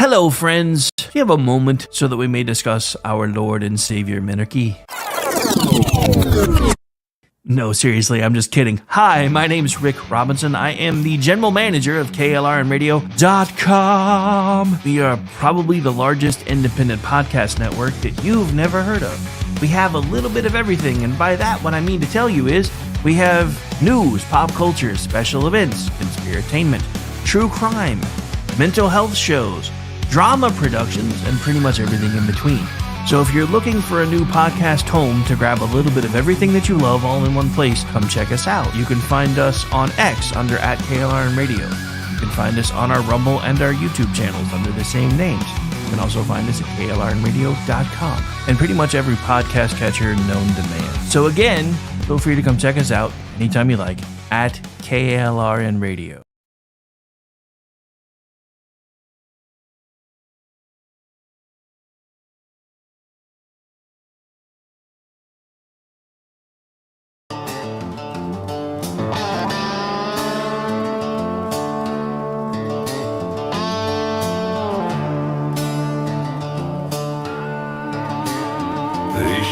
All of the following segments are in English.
Hello, friends. Do you have a moment so that we may discuss our Lord and Savior Minarchy? No, seriously, I'm just kidding. Hi, my name's Rick Robinson. I am the general manager of KLRNradio.com. We are probably the largest independent podcast network that you've never heard of. We have a little bit of everything, and by that, what I mean to tell you is we have news, pop culture, special events, conspiratainment, true crime, mental health shows, drama productions, and pretty much everything in between. So if you're looking for a new podcast home to grab a little bit of everything that you love all in one place, come check us out. You can find us on X under @KLRNradio. You can find us on our Rumble and our YouTube channels under the same names. You can also find us at KLRNradio.com and pretty much every podcast catcher known to man. So again, feel free to come check us out anytime you like at KLRNradio.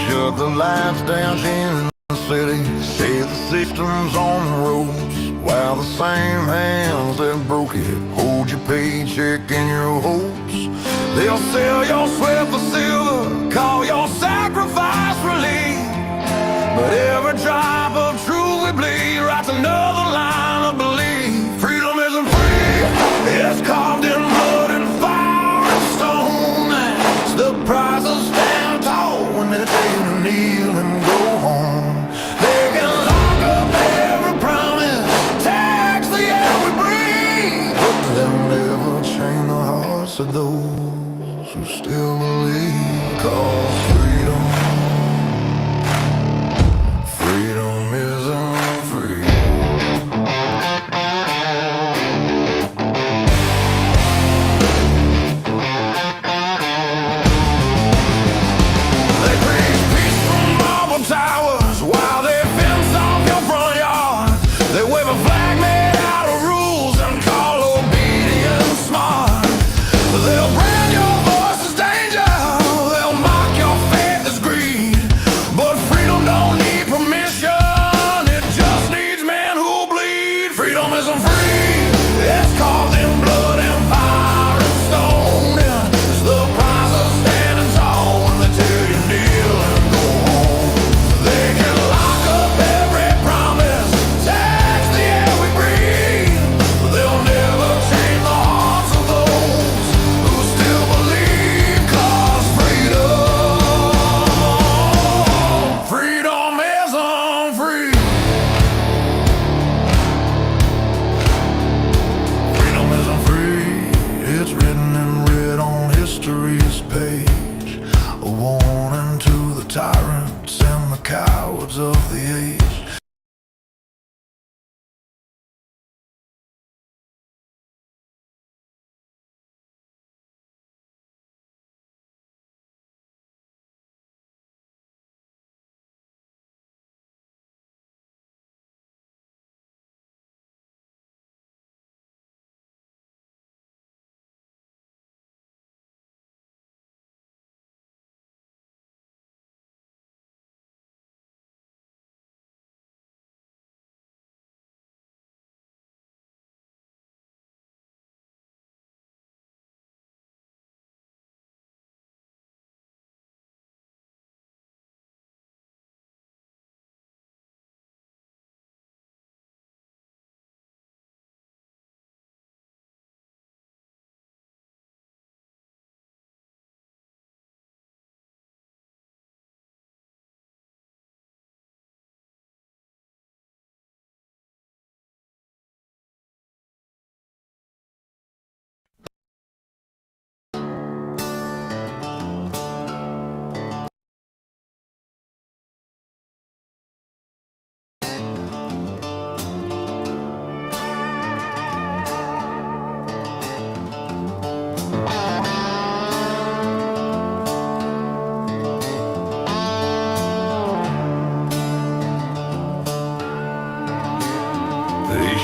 Shut the lights down in the city, say the system's on the ropes, while the same hands that broke it hold your paycheck and your hopes. They'll sell your sweat for silver, call your sacrifice relief, but every drop of truth we bleed writes another line of belief. Freedom isn't free, it's carved in blood and fire and stone. It's the price of stand tall when they tell you to kneel and go home. They can lock up every promise, tax the air we breathe, but they'll never change the hearts of those who still believe. 'Cause freedom isn't free. Towers while they fence off your front yard. They wave a flag made out of rules and call obedience smart. They'll brand your voice as danger, they'll mock your faith as greed. But freedom don't need permission, it just needs men who bleed. Freedom isn't free, it's carved in blood and fire and stone. It's the price of standing tall when they tell you kneel and go home. They can lock up every promise, tax the air we breathe, but they'll never change the hearts of those who still believe. 'Cause freedom isn't free. Freedom isn't free, it's written in red on history's page, a warning to the tyrants and the cowards of the age.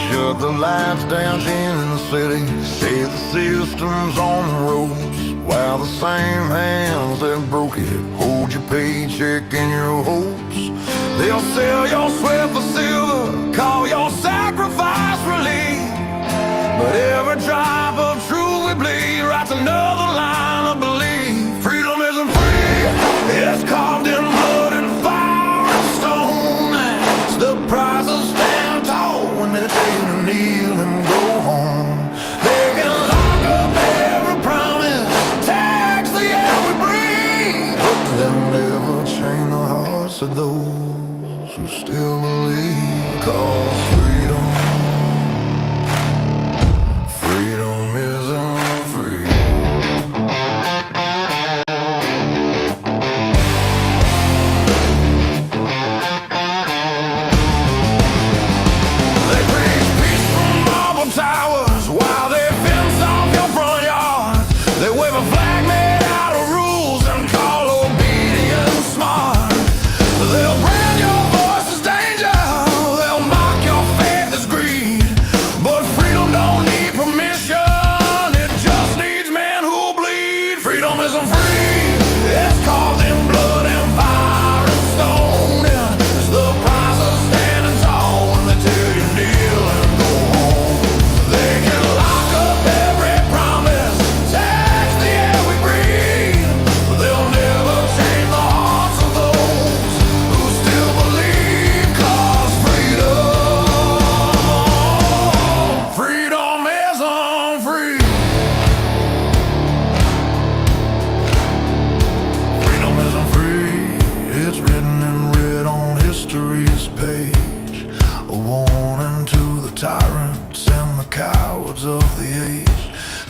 Shut the lights down in the city. Say the system's on the ropes, while the same hands that broke it hold your paycheck and your hopes. They'll sell your sweat for silver, call your sacrifice relief, but every drop of truth we bleed writes another line of belief. Freedom isn't free, it's carved in blood and fire and stone. It's the price of stand tall when they tell you to kneel and go home. They can lock up every promise, tax the air we breathe, but they'll never chain the hearts of those who still believe. 'Cause freedom isn't free. They preach peace from marble towers while they fence off your front yard. They wave a flag made out of rules and call obedience smart. They'll brand your voice as danger, they'll mock your faith as greed, but freedom don't need permission, it just needs men who'll bleed. Freedom isn't free, it's carved in blood and fire and stone. It's the price of standing tall when they tell you kneel and go home. They can lock up every promise, tax the air we breathe, but they'll never change the hearts of those who still believe. 'Cause freedom isn't free. Freedom isn't free, it's written in red on history's page, a warning to the tyrants and the cowards of the age.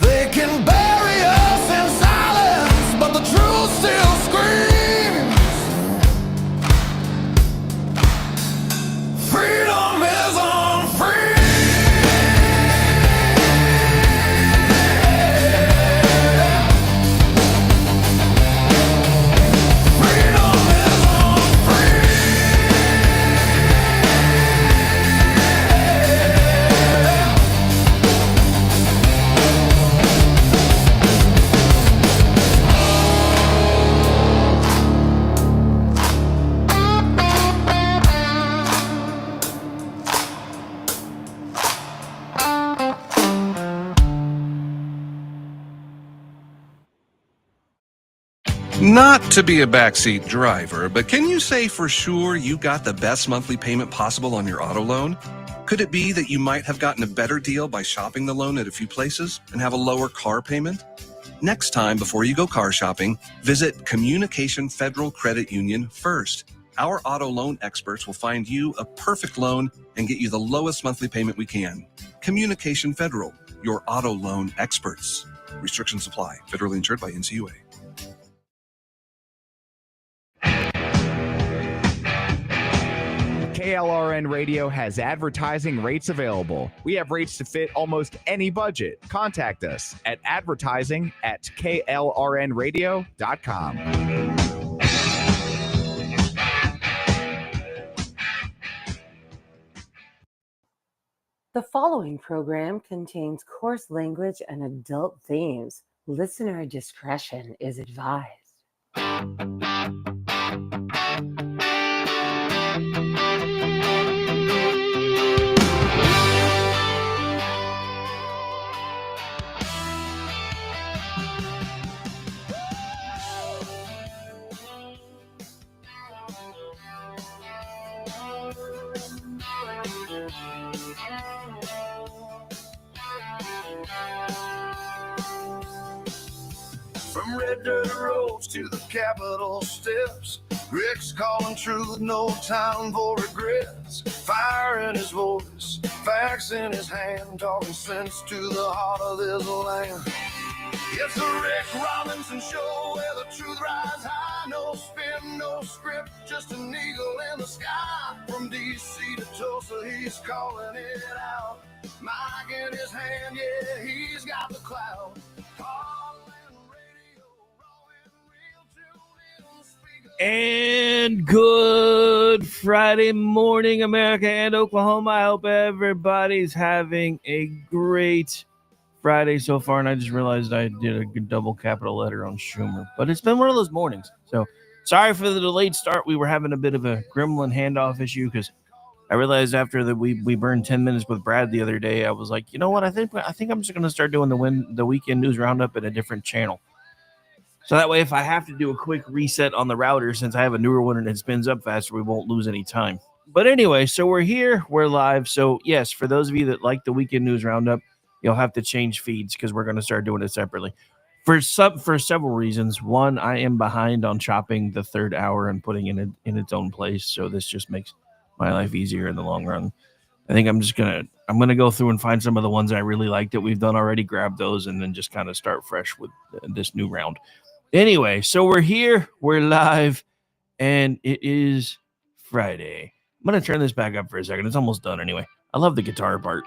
They can bury us in silence, but the truth still screams. Freedom isn't free. Freedom isn't free. Not to be a backseat driver, but can you say for sure you got the best monthly payment possible on your auto loan? Could it be that you might have gotten a better deal by shopping the loan at a few places and have a lower car payment? Next time, before you go car shopping, visit Communication Federal Credit Union first. Our auto loan experts will find you a perfect loan and get you the lowest monthly payment we can. Communication Federal, your auto loan experts. Restrictions apply. Federally insured by NCUA. KLRN Radio has advertising rates available. We have rates to fit almost any budget. Contact us at advertising@klrnradio.com. The following program contains coarse language and adult themes. Listener discretion is advised. From red dirt roads to the Capitol steps, Rick's calling truth, no time for regrets. Fire in his voice, facts in his hand, talking sense to the heart of this land. It's the Rick Robinson Show, where the truth rides high. No spin, no script, just an eagle in the sky. From D.C. to Tulsa, he's calling it out. Mic in his hand, yeah, he's got the clout. And good Friday morning, America and Oklahoma. I hope everybody's having a great Friday so far, and I just realized I did a good double capital letter on Schumer. But it's been one of those mornings. So sorry for the delayed start. We were having a bit of a gremlin handoff issue because I realized after that we burned 10 minutes with Brad the other day, I was like, you know what? I think I'm just going to start doing the weekend news roundup at a different channel. So that way, if I have to do a quick reset on the router, since I have a newer one and it spins up faster, we won't lose any time. But anyway, so we're here, we're live. So yes, for those of you that like the weekend news roundup, you'll have to change feeds because we're going to start doing it separately. For several reasons. One, I am behind on chopping the third hour and putting it in its own place. So this just makes my life easier in the long run. I think I'm gonna go through and find some of the ones I really like that we've done already, grab those, and then just kind of start fresh with this new round. Anyway, so we're here, we're live, and it is Friday. I'm going to turn this back up for a second. It's almost done anyway. I love the guitar part.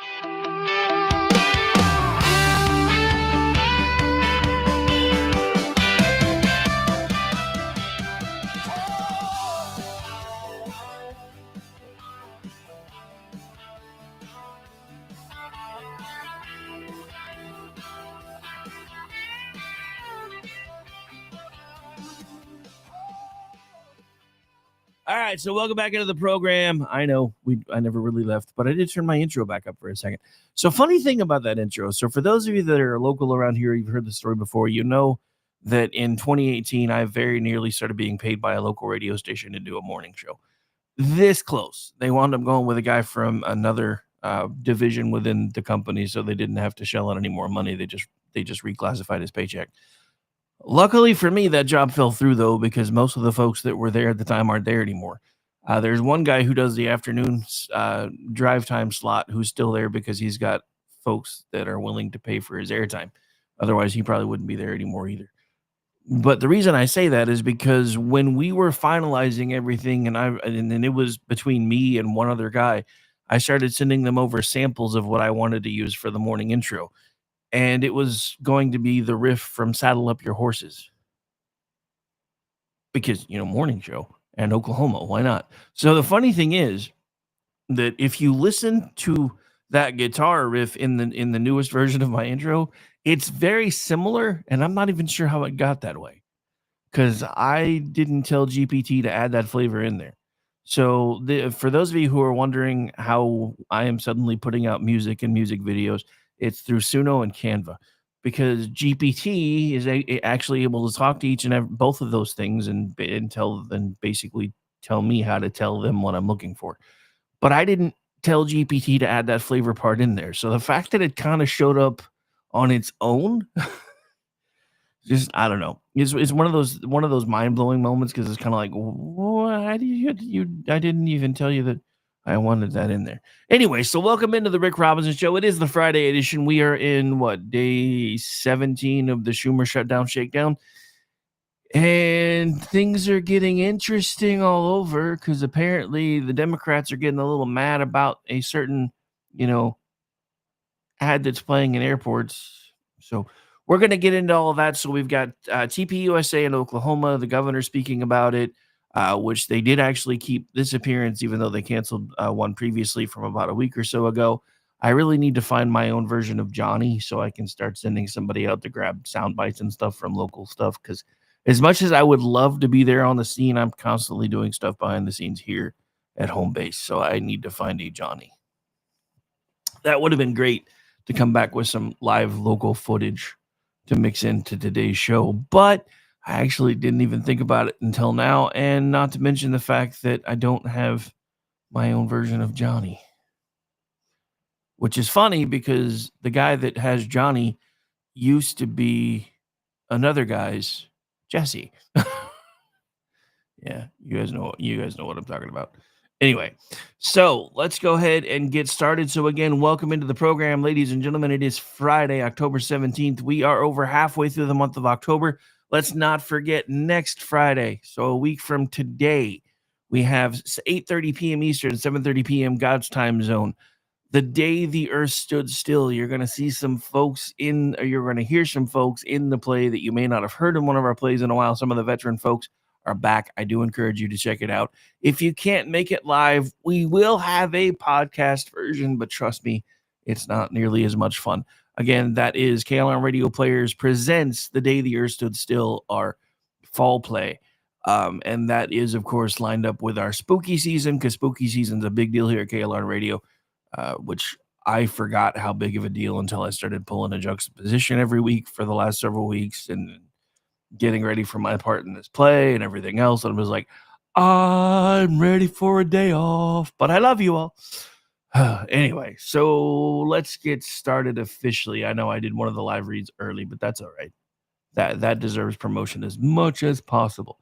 All right, so welcome back into the program. I know I never really left, but I did turn my intro back up for a second. So funny thing about that intro. So for those of you that are local around here, you've heard the story before, you know that in 2018, I very nearly started being paid by a local radio station to do a morning show. This close. They wound up going with a guy from another division within the company, so they didn't have to shell out any more money. They just reclassified his paycheck. Luckily for me, that job fell through, though, because most of the folks that were there at the time aren't there anymore. There's one guy who does the afternoon drive time slot who's still there because he's got folks that are willing to pay for his airtime. Otherwise, he probably wouldn't be there anymore either. But the reason I say that is because when we were finalizing everything, and it was between me and one other guy, I started sending them over samples of what I wanted to use for the morning intro. And it was going to be the riff from Saddle Up Your Horses. Because, morning show and Oklahoma, why not? So the funny thing is that if you listen to that guitar riff in the newest version of my intro, it's very similar, and I'm not even sure how it got that way because I didn't tell GPT to add that flavor in there. So for those of you who are wondering how I am suddenly putting out music and music videos, it's through Suno and Canva, because GPT is actually able to talk to each and both of those things and basically tell me how to tell them what I'm looking for. But I didn't tell GPT to add that flavor part in there. So the fact that it kind of showed up on its own, just I don't know. It's one of those mind-blowing moments because it's kind of like, why do you I didn't even tell you that I wanted that in there. Anyway, so welcome into the Rick Robinson Show. It is the Friday edition. We are in day 17 of the SChumer Shakedown. And things are getting interesting all over because apparently the Democrats are getting a little mad about a certain, ad that's playing in airports. So we're going to get into all of that. So we've got TPUSA in Oklahoma, the governor speaking about it, which they did actually keep this appearance, even though they canceled one previously from about a week or so ago. I really need to find my own version of Johnny so I can start sending somebody out to grab sound bites and stuff from local stuff. Because as much as I would love to be there on the scene, I'm constantly doing stuff behind the scenes here at home base. So I need to find a Johnny. That would have been great to come back with some live local footage to mix into today's show. But I actually didn't even think about it until now. And not to mention the fact that I don't have my own version of Johnny. Which is funny because the guy that has Johnny used to be another guy's Jesse. Yeah, you guys know what I'm talking about. Anyway, so let's go ahead and get started. So again, welcome into the program, ladies and gentlemen. It is Friday, October 17th. We are over halfway through the month of October. Let's not forget next Friday, so a week from today, we have 8:30 p.m. Eastern, 7:30 p.m. God's time zone. The day the earth stood still, you're going to see some folks you're going to hear some folks in the play that you may not have heard in one of our plays in a while. Some of the veteran folks are back. I do encourage you to check it out. If you can't make it live, we will have a podcast version, but trust me, it's not nearly as much fun. Again, that is KLR Radio Players presents The Day the Earth Stood Still, our fall play. And that is, of course, lined up with our spooky season, because spooky season's a big deal here at KLR Radio, which I forgot how big of a deal until I started pulling a juxtaposition every week for the last several weeks and getting ready for my part in this play and everything else. And I was like, I'm ready for a day off, but I love you all. Anyway, so let's get started officially. I know I did one of the live reads early, but that's all right. That deserves promotion as much as possible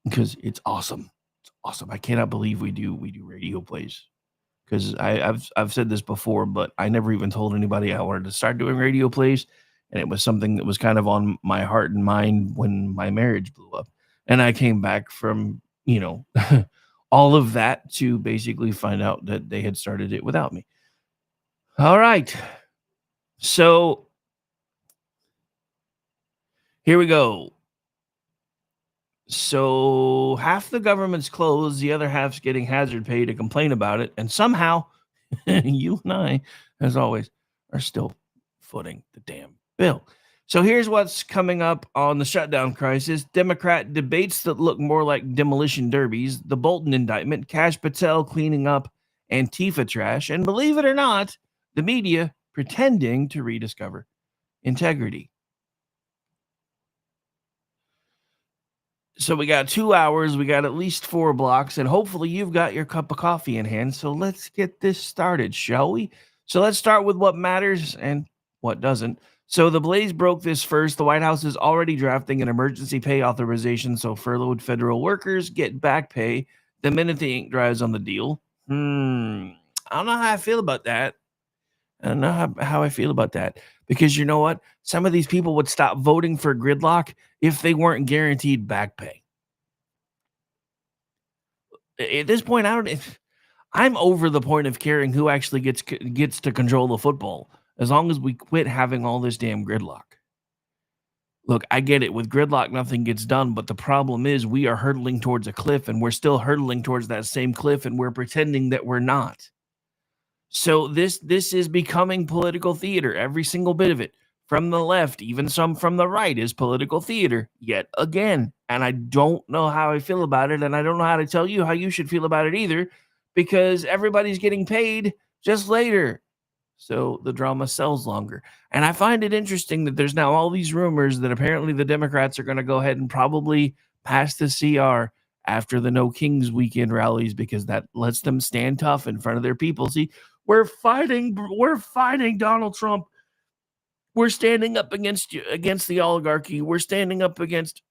because it's awesome. It's awesome. I cannot believe we do radio plays, because I've said this before, but I never even told anybody I wanted to start doing radio plays, and it was something that was kind of on my heart and mind when my marriage blew up, and I came back from all of that to basically find out that they had started it without me. All right, so here we go. So half the government's closed, the other half's getting hazard pay to complain about it, and somehow you and I, as always, are still footing the damn bill. So here's what's coming up on the shutdown crisis. Democrat debates that look more like demolition derbies, the Bolton indictment, Kash Patel cleaning up Antifa trash, and believe it or not, the media pretending to rediscover integrity. So we got 2 hours, we got at least 4 blocks, and hopefully you've got your cup of coffee in hand. So let's get this started, shall we? So let's start with what matters and what doesn't. So the blaze broke this first. The White House is already drafting an emergency pay authorization so furloughed federal workers get back pay the minute the ink dries on the deal. I don't know how I feel about that. I don't know how I feel about that, because you know what? Some of these people would stop voting for gridlock if they weren't guaranteed back pay. At this point, I'm over the point of caring who actually gets to control the football, as long as we quit having all this damn gridlock. Look, I get it. With gridlock, nothing gets done, but the problem is we are hurtling towards a cliff, and we're still hurtling towards that same cliff, and we're pretending that we're not. So this is becoming political theater, every single bit of it. From the left, even some from the right, is political theater yet again. And I don't know how I feel about it, and I don't know how to tell you how you should feel about it either, because everybody's getting paid just later. So the drama sells longer. And I find it interesting that there's now all these rumors that apparently the Democrats are going to go ahead and probably pass the CR after the No Kings weekend rallies, because that lets them stand tough in front of their people. See, we're fighting Donald Trump. We're standing up against the oligarchy. We're standing up against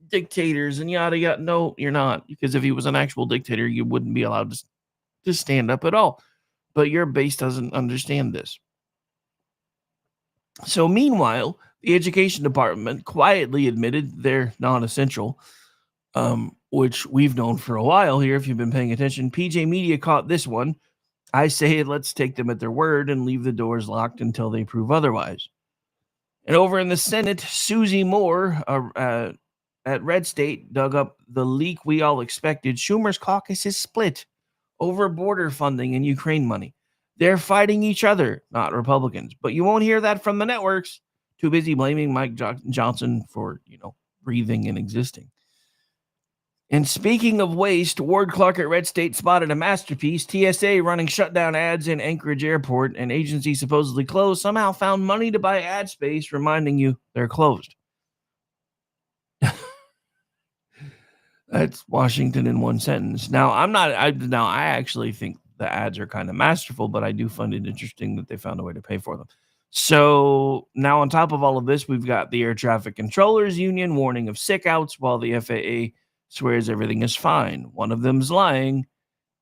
dictators and yada yada. No, you're not, because if he was an actual dictator, you wouldn't be allowed to stand up at all. But your base doesn't understand this. So meanwhile, the education department quietly admitted they're non-essential, which we've known for a while here. If you've been paying attention, PJ Media caught this one. I say let's take them at their word and leave the doors locked until they prove otherwise. And over in the Senate, Susie Moore at Red State dug up the leak we all expected. Schumer's caucus is split over border funding and Ukraine money. They're fighting each other, not Republicans. But you won't hear that from the networks. Too busy blaming Mike Johnson for, breathing and existing. And speaking of waste, Ward Clark at Red State spotted a masterpiece. TSA running shutdown ads in Anchorage Airport, an agency supposedly closed, somehow found money to buy ad space, reminding you they're closed. That's Washington in one sentence. Now, I actually think the ads are kind of masterful, but I do find it interesting that they found a way to pay for them. So now on top of all of this, we've got the Air Traffic Controllers Union warning of sick outs while the FAA swears everything is fine. One of them's lying,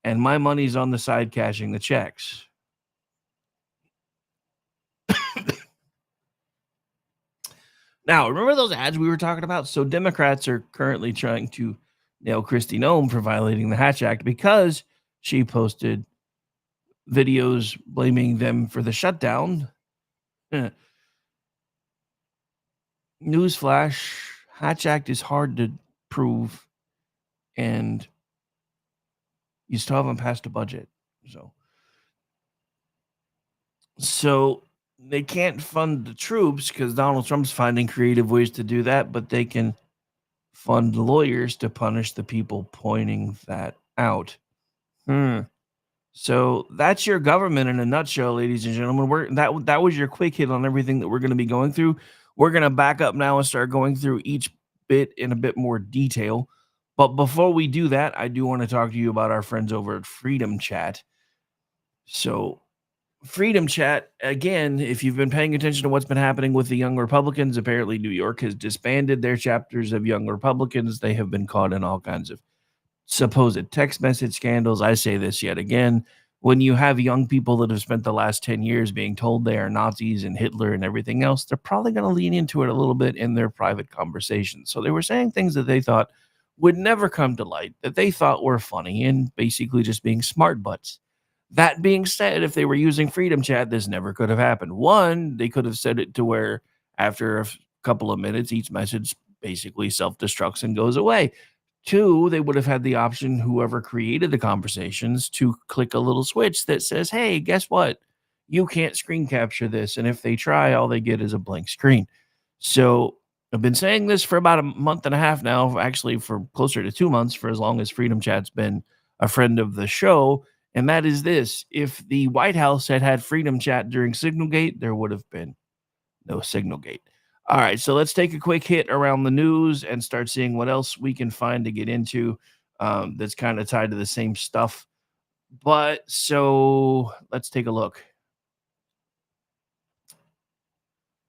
and my money's on the side cashing the checks. Now, remember those ads we were talking about? So Democrats are currently trying to nail Kristi Noem for violating the Hatch Act because she posted videos blaming them for the shutdown. Newsflash, Hatch Act is hard to prove, and you still haven't passed a budget. So they can't fund the troops because Donald Trump's finding creative ways to do that, but they can fund lawyers to punish the people pointing that out. So that's your government in a nutshell, ladies and gentlemen. That was your quick hit on everything that we're going to be going through. We're going to back up now and start going through each bit in a bit more detail. But before we do that, I do want to talk to you about our friends over at Freedom Chat. So Freedom Chat, again, if you've been paying attention to what's been happening with the Young Republicans, apparently New York has disbanded their chapters of Young Republicans. They have been caught in all kinds of supposed text message scandals. I say this yet again. When you have young people that have spent the last 10 years being told they are Nazis and Hitler and everything else, they're probably going to lean into it a little bit in their private conversations. So they were saying things that they thought would never come to light, that they thought were funny and basically just being smart butts. That being said, if they were using Freedom Chat, this never could have happened. One, they could have said it to where after a couple of minutes, each message basically self-destructs and goes away. Two, they would have had the option, whoever created the conversations, to click a little switch that says, hey, guess what? You can't screen capture this. And if they try, all they get is a blank screen. So I've been saying this for about a month and a half now, actually for closer to 2 months, for as long as Freedom Chat's been a friend of the show. And that is this: if the White House had Freedom Chat during Signalgate, there would have been no Signalgate. All right, so let's take a quick hit around the news and start seeing what else we can find to get into that's kind of tied to the same stuff. But so let's take a look.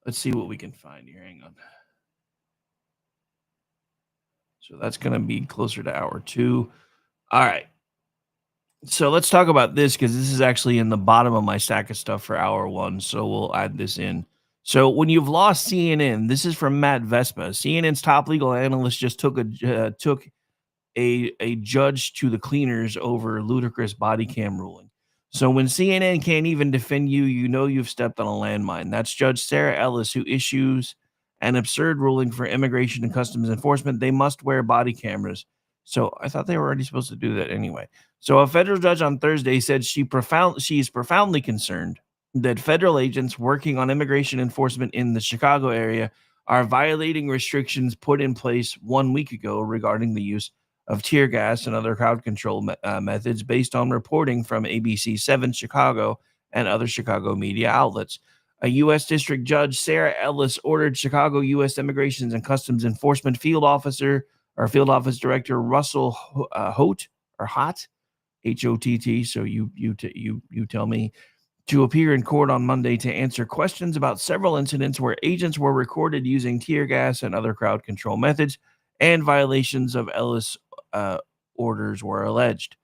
Let's see what we can find here. Hang on. So that's going to be closer to hour 2. All right. So let's talk about this because this is actually in the bottom of my stack of stuff for hour 1. So we'll add this in. So when you've lost CNN, this is from Matt Vespa. CNN's top legal analyst just took a judge to the cleaners over ludicrous body cam ruling. So when CNN can't even defend you, you know you've stepped on a landmine. That's Judge Sarah Ellis, who issues an absurd ruling for Immigration and Customs Enforcement. They must wear body cameras. So I thought they were already supposed to do that anyway. So a federal judge on Thursday said she is profoundly concerned that federal agents working on immigration enforcement in the Chicago area are violating restrictions put in place 1 week ago regarding the use of tear gas and other crowd control methods based on reporting from ABC 7 Chicago and other Chicago media outlets. A U.S. District Judge, Sarah Ellis, ordered Chicago U.S. Immigration and Customs Enforcement Field Office Director Russell Hott, H-O-T-T, so you tell me, to appear in court on Monday to answer questions about several incidents where agents were recorded using tear gas and other crowd control methods, and violations of Ellis orders were alleged.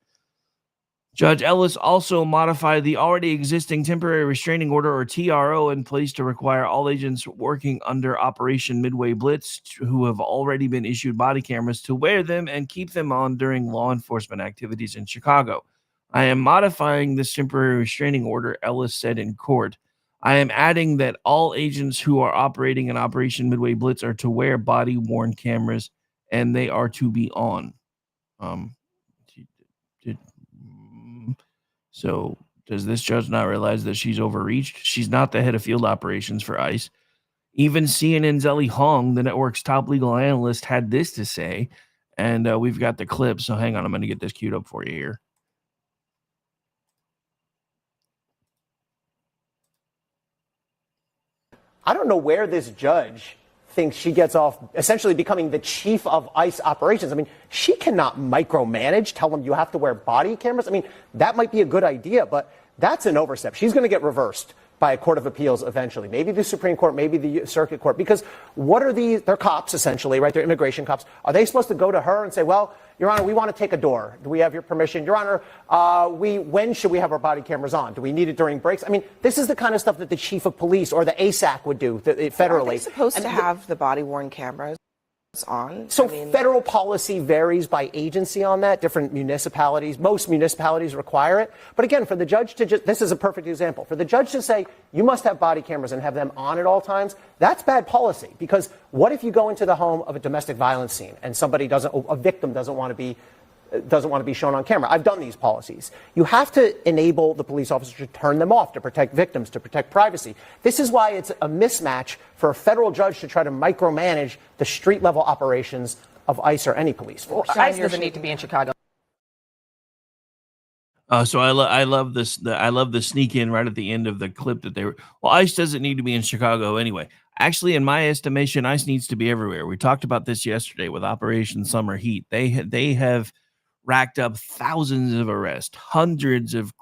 Judge Ellis also modified the already existing temporary restraining order, or TRO, in place to require all agents working under Operation Midway Blitz who have already been issued body cameras to wear them and keep them on during law enforcement activities in Chicago. I am modifying this temporary restraining order, Ellis said in court. I am adding that all agents who are operating in Operation Midway Blitz are to wear body-worn cameras, and they are to be on. So does this judge not realize that she's overreached? She's not the head of field operations for ICE. Even CNN's Ellie Hong, the network's top legal analyst, had this to say, and we've got the clip. So hang on, I'm going to get this queued up for you here. I don't know where this judge thinks she gets off essentially becoming the chief of ICE operations. I mean, she cannot micromanage, tell them you have to wear body cameras. I mean, that might be a good idea, but that's an overstep. She's going to get reversed by a court of appeals eventually, maybe the Supreme Court, maybe the circuit court, because what are these? They're cops, essentially, right? They're immigration cops. Are they supposed to go to her and say, well, Your Honor, we want to take a door. Do we have your permission? Your Honor, when should we have our body cameras on? Do we need it during breaks? I mean, this is the kind of stuff that the chief of police or the ASAC would do federally. Are they supposed to have the body-worn cameras on? So federal policy varies by agency on that. Different municipalities, most municipalities require it. But again, for the judge to this is a perfect example. For the judge to say, you must have body cameras and have them on at all times, that's bad policy. Because what if you go into the home of a domestic violence scene and a victim doesn't want to be doesn't want to be shown on camera. I've done these policies. You have to enable the police officer to turn them off, to protect victims, to protect privacy. This is why it's a mismatch for a federal judge to try to micromanage the street-level operations of ICE or any police force. ICE doesn't need to be in Chicago. So I love this. I love the sneak in right at the end of the clip that they were. Well, ICE doesn't need to be in Chicago anyway. Actually, in my estimation, ICE needs to be everywhere. We talked about this yesterday with Operation Summer Heat. They have racked up thousands of arrests, hundreds of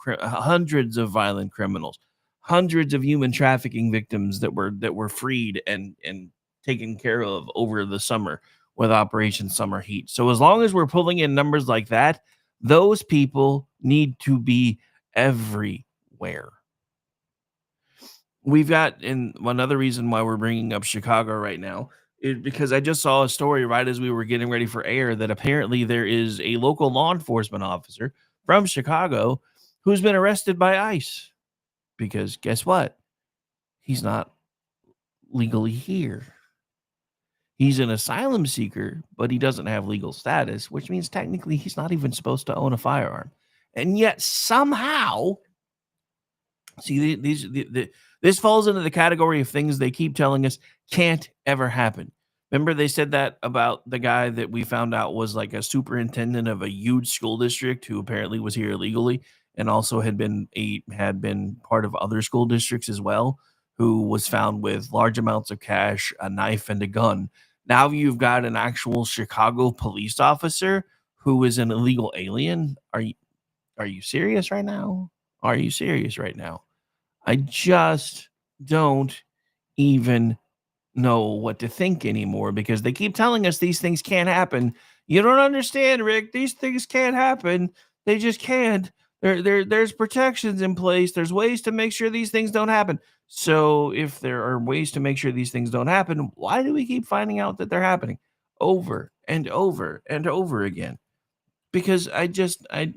violent criminals, hundreds of human trafficking victims that were freed and taken care of over the summer with Operation Summer Heat. So as long as we're pulling in numbers like that, those people need to be everywhere. We've got, and another reason why we're bringing up Chicago right now is because I just saw a story right as we were getting ready for air that apparently there is a local law enforcement officer from Chicago who's been arrested by ICE because guess what? He's not legally here. He's an asylum seeker, but he doesn't have legal status, which means technically he's not even supposed to own a firearm. And yet somehow, see, this falls into the category of things they keep telling us can't ever happen. Remember they said that about the guy that we found out was like a superintendent of a huge school district who apparently was here illegally and also had been part of other school districts as well, who was found with large amounts of cash, a knife, and a gun. Now you've got an actual Chicago police officer who is an illegal alien. Are you serious right now? Are you serious right now? I just don't even know what to think anymore because they keep telling us these things can't happen. You don't understand, Rick. These things can't happen. They just can't. There's protections in place. There's ways to make sure these things don't happen. So if there are ways to make sure these things don't happen, why do we keep finding out that they're happening over and over and over again? Because I'm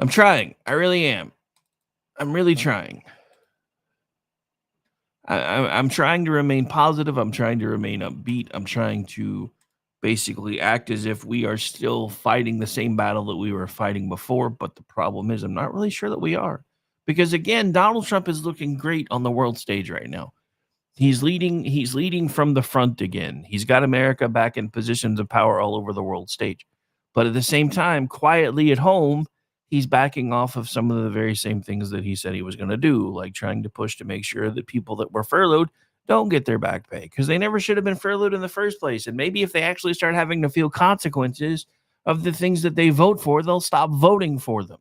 trying. I really am. I'm really trying. I'm trying to remain positive. I'm trying to remain upbeat. I'm trying to basically act as if we are still fighting the same battle that we were fighting before. But the problem is I'm not really sure that we are. Because again, Donald Trump is looking great on the world stage right now. He's leading from the front again. He's got America back in positions of power all over the world stage. But at the same time, quietly at home, he's backing off of some of the very same things that he said he was going to do, like trying to push to make sure that people that were furloughed don't get their back pay because they never should have been furloughed in the first place. And maybe if they actually start having to feel consequences of the things that they vote for, they'll stop voting for them.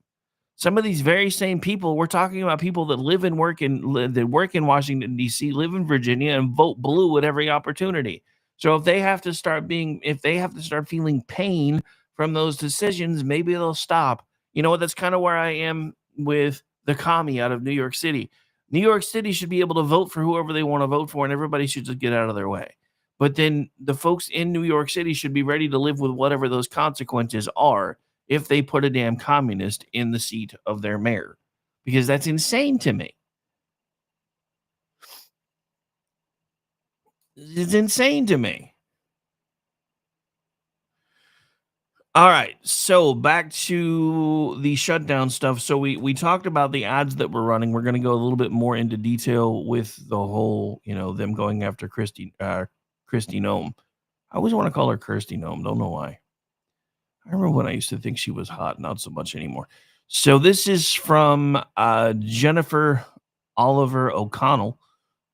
Some of these very same people, we're talking about people that live and work in Washington, D.C., live in Virginia, and vote blue at every opportunity. So if they have to start feeling pain from those decisions, maybe they'll stop. You know what? That's kind of where I am with the commie out of New York City. New York City should be able to vote for whoever they want to vote for, and everybody should just get out of their way. But then the folks in New York City should be ready to live with whatever those consequences are if they put a damn communist in the seat of their mayor, because that's insane to me. It's insane to me. All right, so back to the shutdown stuff. So we talked about the ads that we're running. We're going to go a little bit more into detail with the whole, them going after Kristi Noem. I always want to call her Kirsty Noem. Don't know why. I remember when I used to think she was hot, not so much anymore. So this is from Jennifer Oliver O'Connell,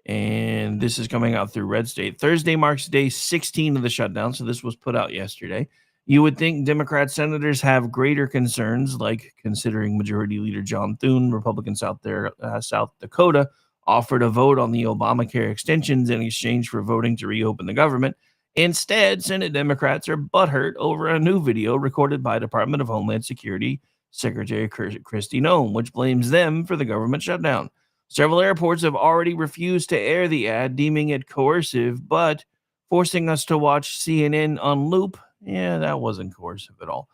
and this is coming out through Red State. Thursday marks day 16 of the shutdown, so this was put out yesterday. You would think Democrat senators have greater concerns, like considering Majority Leader John Thune, Republican South Dakota, offered a vote on the Obamacare extensions in exchange for voting to reopen the government. Instead, Senate Democrats are butthurt over a new video recorded by Department of Homeland Security Secretary Kristi Noem, which blames them for the government shutdown. Several airports have already refused to air the ad, deeming it coercive, but forcing us to watch CNN on loop, that wasn't coercive at all.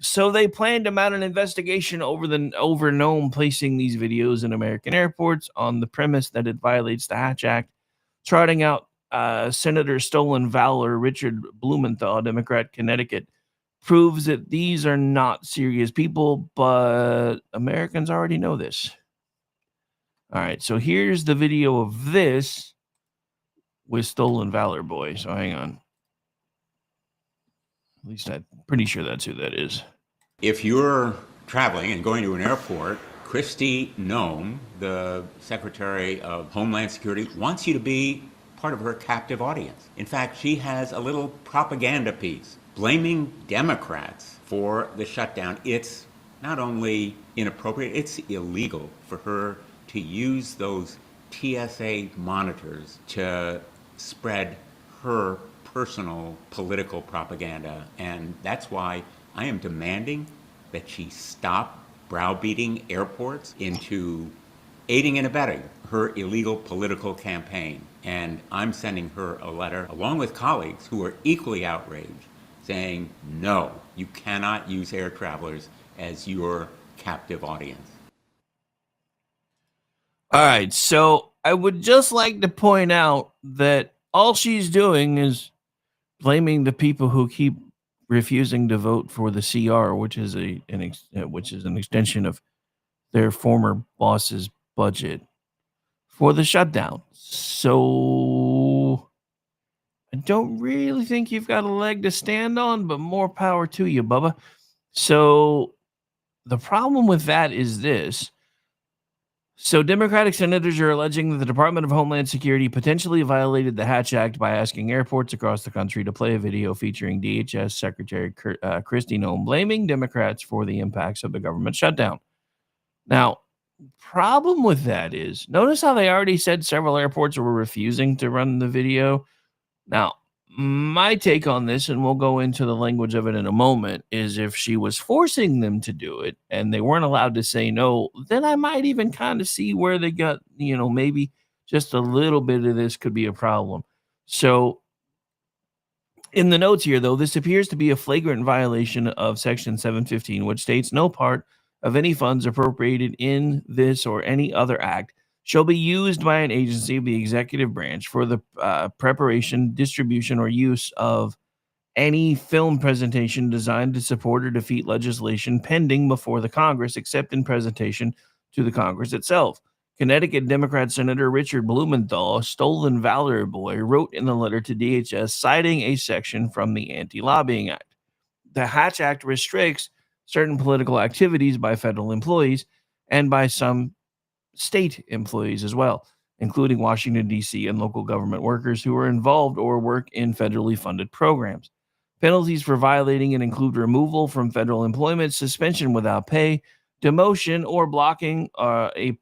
So they plan to mount an investigation over Noem placing these videos in American airports on the premise that it violates the Hatch Act, trotting out Senator Stolen Valor Richard Blumenthal, Democrat, Connecticut, proves that these are not serious people, but Americans already know this. All right, so here's the video of this with Stolen Valor Boy. So hang on. At least I'm pretty sure that's who that is. If you're traveling and going to an airport, Kristi Noem, the Secretary of Homeland Security, wants you to be part of her captive audience. In fact, she has a little propaganda piece blaming Democrats for the shutdown. It's not only inappropriate, it's illegal for her to use those TSA monitors to spread her personal political propaganda. And that's why I am demanding that she stop browbeating airports into aiding and abetting her illegal political campaign. And I'm sending her a letter, along with colleagues who are equally outraged, saying, no, you cannot use air travelers as your captive audience. All right, so I would just like to point out that all she's doing is blaming the people who keep refusing to vote for the CR, which is an extension of their former boss's budget for the shutdown. So I don't really think you've got a leg to stand on, but more power to you, Bubba. So the problem with that is this. So Democratic senators are alleging that the Department of Homeland Security potentially violated the Hatch Act by asking airports across the country to play a video featuring DHS Secretary Kristi Noem blaming Democrats for the impacts of the government shutdown. Now, problem with that is, notice how they already said several airports were refusing to run the video. Now, my take on this, and we'll go into the language of it in a moment, is if she was forcing them to do it and they weren't allowed to say no, then I might even kind of see where they got, maybe just a little bit of this could be a problem. So in the notes here, though, this appears to be a flagrant violation of Section 715, which states no part of any funds appropriated in this or any other act shall be used by an agency of the executive branch for the preparation, distribution, or use of any film presentation designed to support or defeat legislation pending before the Congress, except in presentation to the Congress itself. Connecticut Democrat Senator Richard Blumenthal, Stolen Valor Boy, wrote in a letter to DHS citing a section from the Anti-Lobbying Act. The Hatch Act restricts certain political activities by federal employees and by some state employees as well, including Washington, D.C. and local government workers who are involved or work in federally funded programs. Penalties for violating it include removal from federal employment, suspension without pay, demotion, or blocking a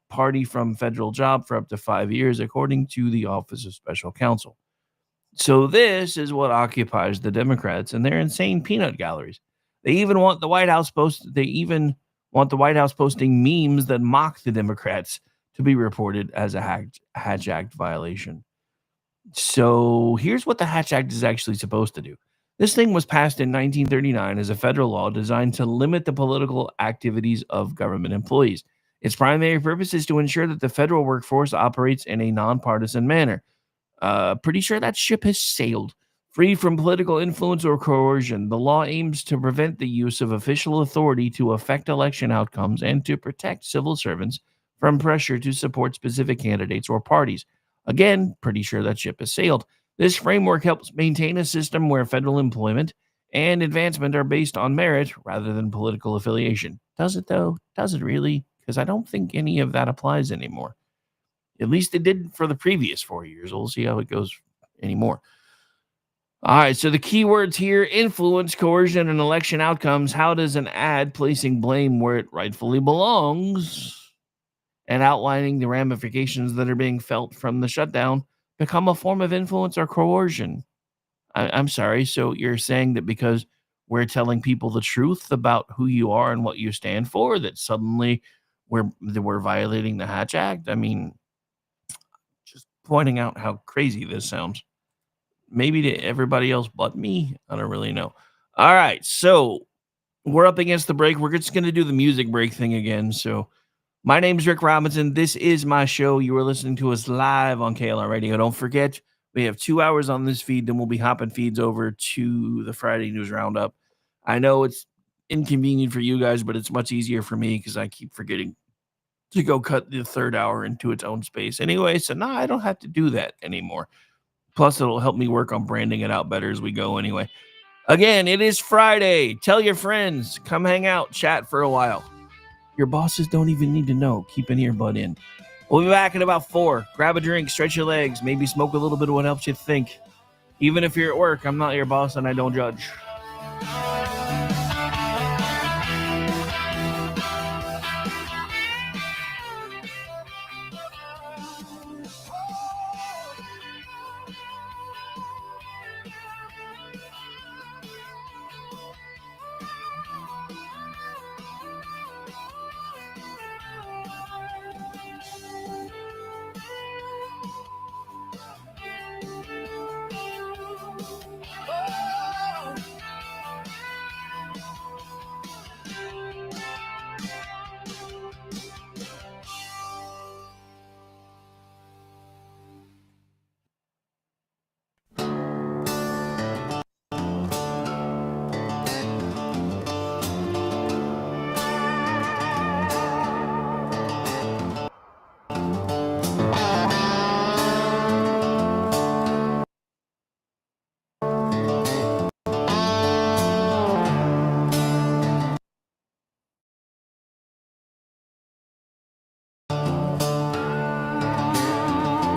party from federal job for up to 5 years, according to the Office of Special Counsel. So this is what occupies the Democrats and their insane peanut galleries. They even want the White House posting memes that mock the Democrats to be reported as a Hatch Act violation. So here's what the Hatch Act is actually supposed to do. This thing was passed in 1939 as a federal law designed to limit the political activities of government employees. Its primary purpose is to ensure that the federal workforce operates in a nonpartisan manner. Pretty sure that ship has sailed. Free from political influence or coercion, the law aims to prevent the use of official authority to affect election outcomes and to protect civil servants from pressure to support specific candidates or parties. Again, pretty sure that ship has sailed. This framework helps maintain a system where federal employment and advancement are based on merit rather than political affiliation. Does it, though? Does it really? Because I don't think any of that applies anymore. At least it did for the previous 4 years. We'll see how it goes anymore. All right, so the keywords here: influence, coercion, and election outcomes. How does an ad placing blame where it rightfully belongs and outlining the ramifications that are being felt from the shutdown become a form of influence or coercion? I'm sorry, so you're saying that because we're telling people the truth about who you are and what you stand for, that suddenly we're violating the Hatch Act? I mean, just pointing out how crazy this sounds. Maybe to everybody else but me. I don't really know. All right, so we're up against the break. We're just going to do the music break thing again. So my name is Rick Robinson. This is my show. You are listening to us live on KLR Radio. Don't forget, we have 2 hours on this feed. Then we'll be hopping feeds over to the Friday News Roundup. I know it's inconvenient for you guys, but it's much easier for me because I keep forgetting to go cut the third hour into its own space anyway. So now I don't have to do that anymore. Plus, it'll help me work on branding it out better as we go anyway. Again, it is Friday. Tell your friends. Come hang out. Chat for a while. Your bosses don't even need to know. Keep an earbud in. We'll be back in about 4. Grab a drink, stretch your legs, maybe smoke a little bit of what helps you think. Even if you're at work, I'm not your boss and I don't judge.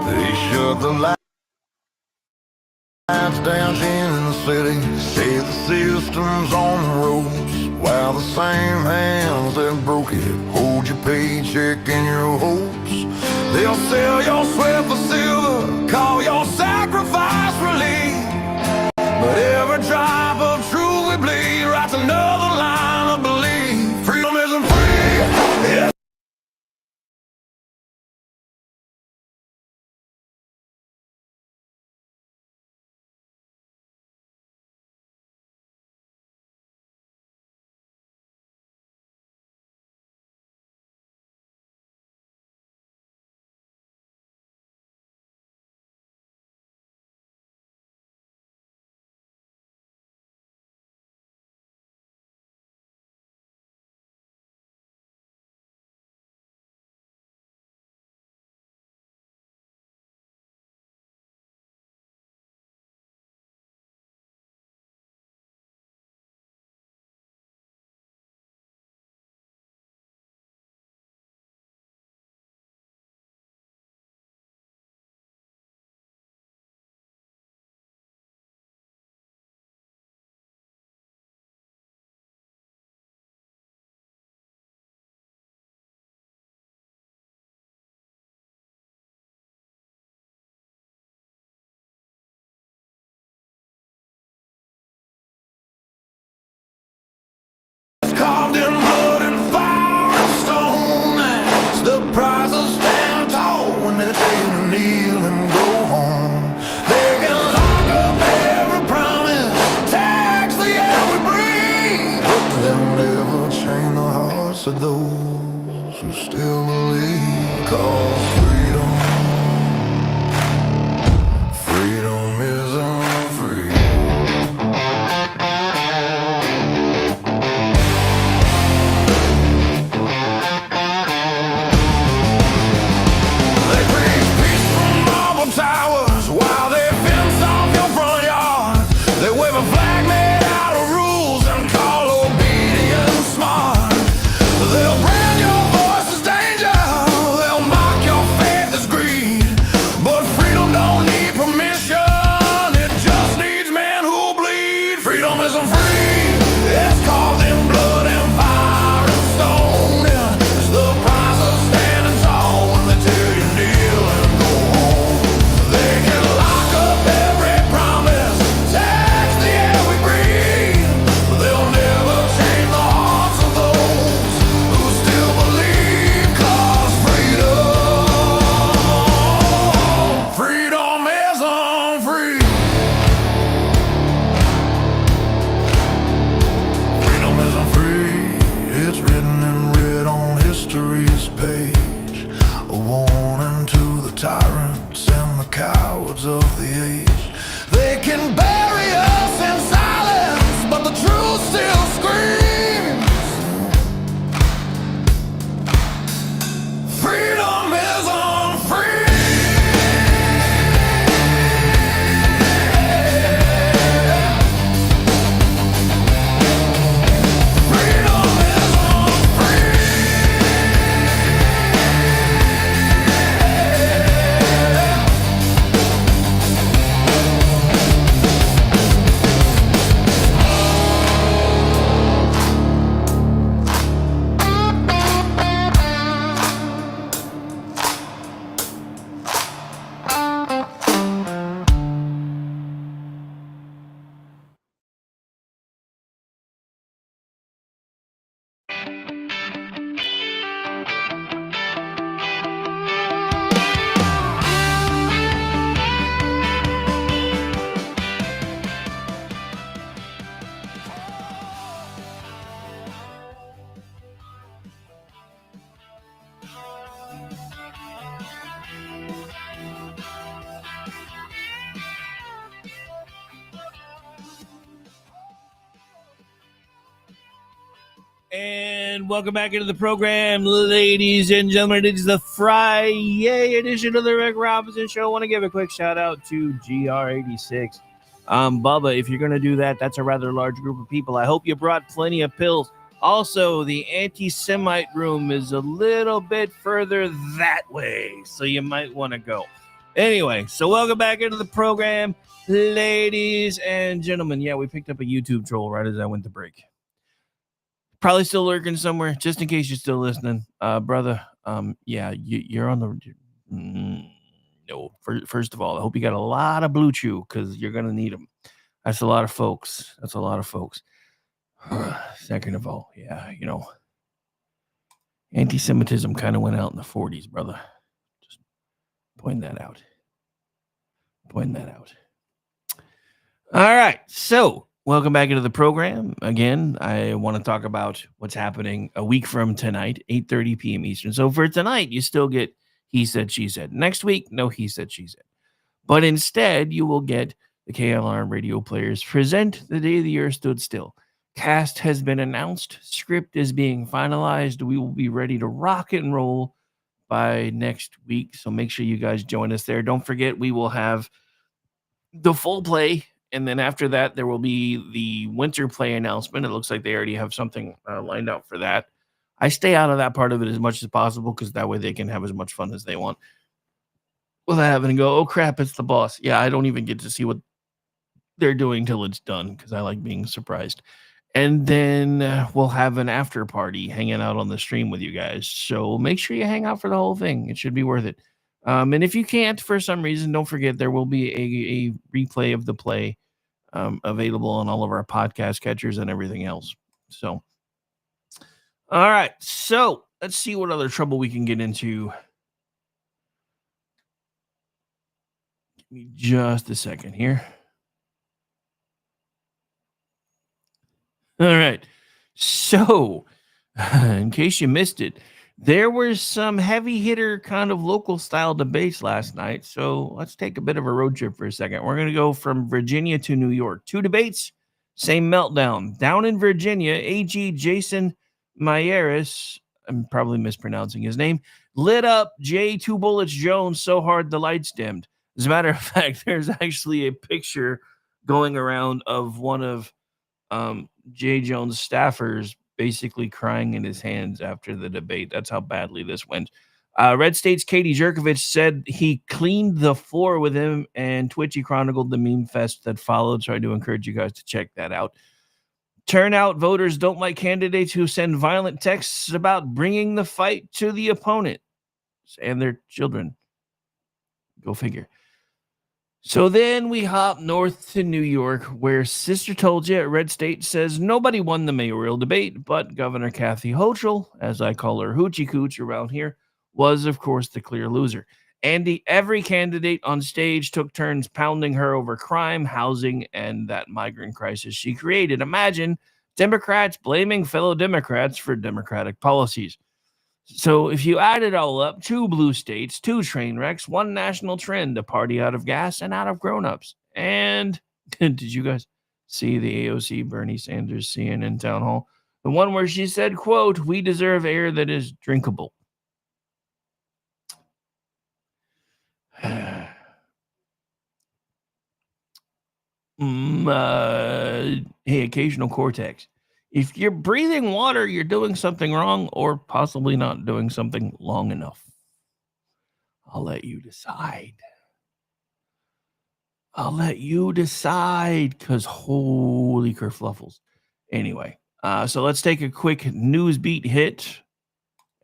They shut the lights down in the city. Say the system's on the ropes, while the same hands that broke it hold your paycheck and your hopes. They'll sell your sweat for silver, call your sacrifice relief. But every drop of truth we bleed writes another line of belief. Freedom isn't free. Yeah. Carved in blood and fire and stone. That's the price of stand tall when they tell you to kneel and go home. They can lock up every promise, tax the air we breathe, but they'll never change the hearts of those who still believe. 'Cause freedom isn't free. Towers while they fence off your front yard. They wave a flag made out of rules and call obedience smart. They'll brand your voice as danger. They'll mock your faith as greed. But freedom don't need permission. It just needs men who bleed. Freedom isn't free. It's carved in blood and fire and stone. It's the price of standing tall when they tell you kneel and go home. They can lock up every promise, tax the air we breathe. They'll never change the hearts of those who still believe. 'Cause freedom isn't free. Freedom isn't free. It's written in red on history's page, a warning to the tyrants and the cowards of the age. They can bury us in silence, but the truth still screams. Freedom is on free. Freedom is on free. And welcome back into the program, ladies and gentlemen. It is the Friday edition of the Rick Robinson Show. I want to give a quick shout out to GR86. Bubba, if you're going to do that, that's a rather large group of people. I hope you brought plenty of pills. Also, the anti-Semite room is a little bit further that way, so you might want to go. Anyway, so welcome back into the program, ladies and gentlemen. Yeah, we picked up a YouTube troll right as I went to break. Probably still lurking somewhere, just in case you're still listening. Brother, yeah, you're on the... no, first of all, I hope you got a lot of Blue Chew, because you're going to need them. That's a lot of folks. Second of all, yeah, anti-Semitism kind of went out in the 40s, brother. Just point that out. All right, so... welcome back into the program. Again, I want to talk about what's happening a week from tonight, 8:30 p.m. Eastern. So for tonight, you still get He Said, She Said. Next week, no He Said, She Said. But instead, you will get the KLR radio players present The Day the Earth Stood Still. Cast has been announced. Script is being finalized. We will be ready to rock and roll by next week. So make sure you guys join us there. Don't forget, we will have the full play. And then after that, there will be the winter play announcement. It looks like they already have something lined out for that. I stay out of that part of it as much as possible, because that way they can have as much fun as they want without having to go, oh, crap, it's the boss. Yeah, I don't even get to see what they're doing till it's done, because I like being surprised. And then we'll have an after party hanging out on the stream with you guys. So make sure you hang out for the whole thing. It should be worth it. And if you can't, for some reason, don't forget there will be a replay of the play available on all of our podcast catchers and everything else. So, all right. So let's see what other trouble we can get into. Give me just a second here. All right. So, in case you missed it, there were some heavy hitter kind of local style debates last night. So let's take a bit of a road trip for a second. We're going to go from Virginia to New York. 2 debates, same meltdown. Down in Virginia, AG Jason Mayeris, I'm probably mispronouncing his name, lit up J. Two Bullets Jones so hard the lights dimmed. As a matter of fact, there's actually a picture going around of one of Jay Jones' staffers basically crying in his hands after the debate. That's how badly this went. Red State's Katie Jerkovich said he cleaned the floor with him, and Twitchy chronicled the meme fest that followed, so I do encourage you guys to check that out. Turnout voters don't like candidates who send violent texts about bringing the fight to the opponent and their children. Go figure. So then we hop north to New York, where Sister Told You at Red State says nobody won the mayoral debate, but Governor Kathy Hochul, as I call her Hoochie Cooch around here, was, of course, the clear loser. Every candidate on stage took turns pounding her over crime, housing, and that migrant crisis she created. Imagine Democrats blaming fellow Democrats for Democratic policies. So if you add it all up, 2 blue states, 2 train wrecks, 1 national trend, a party out of gas and out of grown-ups. And did you guys See the AOC Bernie Sanders CNN town hall. The one where she said, quote, "We deserve air that is drinkable." Hey, occasional cortex. If you're breathing water, you're doing something wrong or possibly not doing something long enough. I'll let you decide. Because holy kerfluffles. Anyway, so let's take a quick news beat hit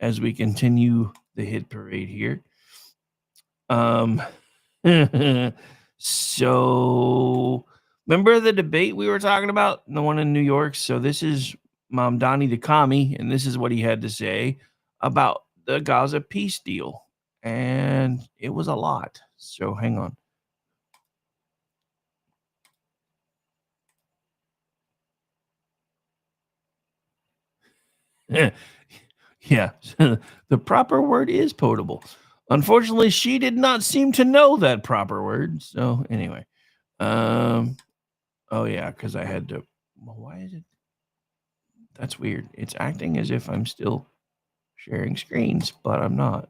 as we continue the hit parade here. So remember the debate we were talking about, the one in New York? So this is Mamdani the commie, and this is what he had to say about the Gaza peace deal. And it was a lot. So hang on. Yeah, the proper word is potable. Unfortunately, she did not seem to know that proper word. So anyway, oh yeah, because I had to. Well, why is it? That's weird. It's acting as if I'm still sharing screens, but I'm not.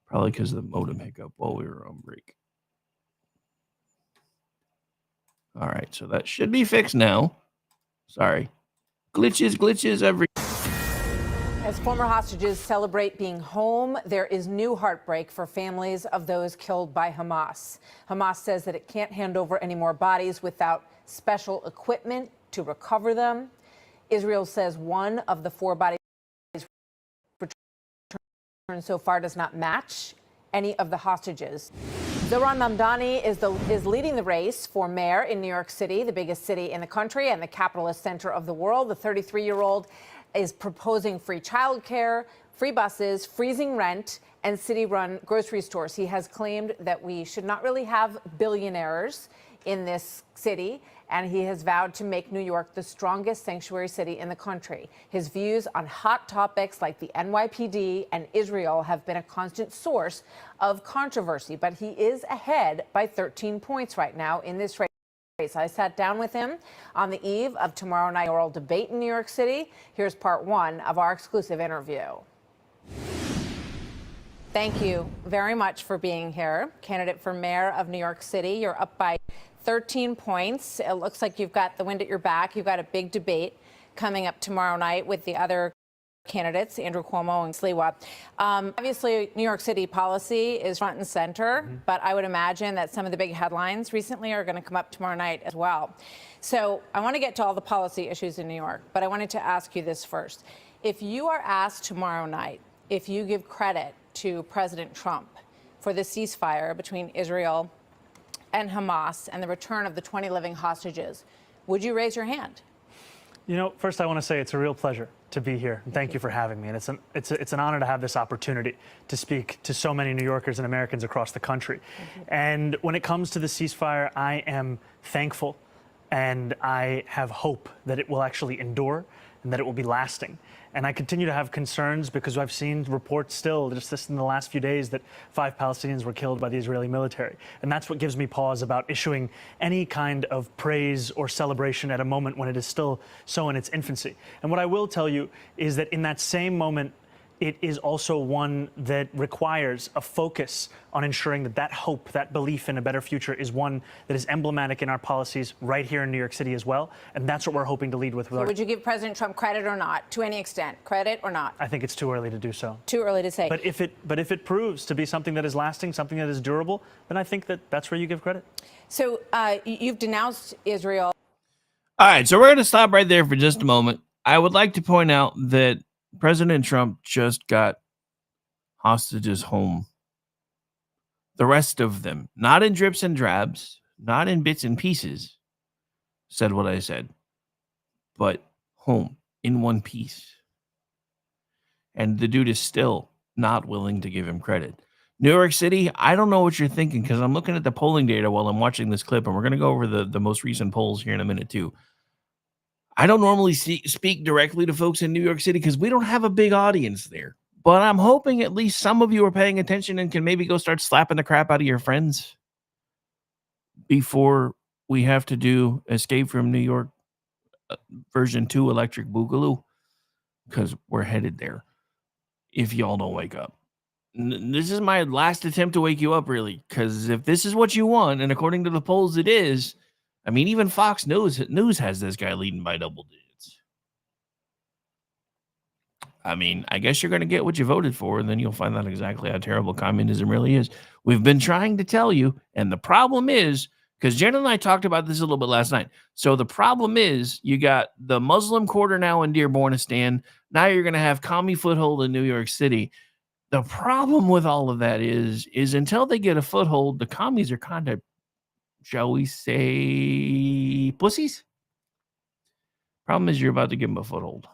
Probably because of the modem hiccup while we were on break. All right, so that should be fixed now. Sorry, glitches every. As former hostages celebrate being home, there is new heartbreak for families of those killed by Hamas. Hamas says that it can't hand over any more bodies without special equipment to recover them. Israel says one of the 4 bodies returned so far does not match any of the hostages. Zohran Mamdani is leading the race for mayor in New York City, the biggest city in the country and the capitalist center of the world. The 33-year-old is proposing free childcare, free buses, freezing rent, and city-run grocery stores. He has claimed that we should not really have billionaires in this city, and he has vowed to make New York the strongest sanctuary city in the country. His views on hot topics like the NYPD and Israel have been a constant source of controversy, but he is ahead by 13 points right now in this race. I sat down with him on the eve of tomorrow night's oral debate in New York City. Here's part 1 of our exclusive interview. Thank you very much for being here. Candidate for mayor of New York City, you're up by 13 points. It looks like you've got the wind at your back. You've got a big debate coming up tomorrow night with the other candidates, Andrew Cuomo and Sliwa. Obviously, New York City policy is front and center, but I would imagine that some of the big headlines recently are going to come up tomorrow night as well. So I want to get to all the policy issues in New York, but I wanted to ask you this first. If you are asked tomorrow night, if you give credit to President Trump for the ceasefire between Israel and Hamas and the return of the 20 living hostages, would you raise your hand? You know, first I want to say it's a real pleasure to be here, and thank you for having me. And it's an honor to have this opportunity to speak to so many New Yorkers and Americans across the country. And when it comes to the ceasefire, I am thankful, and I have hope that it will actually endure and that it will be lasting. And I continue to have concerns because I've seen reports still, just this in the last few days, that 5 Palestinians were killed by the Israeli military. And that's what gives me pause about issuing any kind of praise or celebration at a moment when it is still so in its infancy. And what I will tell you is that in that same moment, it is also one that requires a focus on ensuring that that hope, that belief in a better future is one that is emblematic in our policies right here in New York City as well. And that's what we're hoping to lead with. So would you give President Trump credit or not, to any extent? Credit or not? I think it's too early to do so. Too early to say. But if it proves to be something that is lasting, something that is durable, then I think that that's where you give credit. So you've denounced Israel. All right, so we're going to stop right there for just a moment. I would like to point out that President Trump just got hostages home. The rest of them, not in drips and drabs, not in bits and pieces, said what I said, but home in one piece. And the dude is still not willing to give him credit. New York City, I don't know what you're thinking because I'm looking at the polling data while I'm watching this clip, and we're going to go over the most recent polls here in a minute too. I don't normally speak directly to folks in New York City because we don't have a big audience there. But I'm hoping at least some of you are paying attention and can maybe go start slapping the crap out of your friends before we have to do Escape from New York version 2 Electric Boogaloo because we're headed there if y'all don't wake up. This is my last attempt to wake you up, really, because if this is what you want, and according to the polls it is, I mean, even Fox News has this guy leading by double digits. I mean, I guess you're going to get what you voted for, and then you'll find out exactly how terrible communism really is. We've been trying to tell you, and the problem is, because Jen and I talked about this a little bit last night. So the problem is you got the Muslim quarter now in Dearbornistan. Now you're going to have commie foothold in New York City. The problem with all of that is until they get a foothold, the commies are kind of, shall we say, pussies. Problem is you're about to give them a foothold.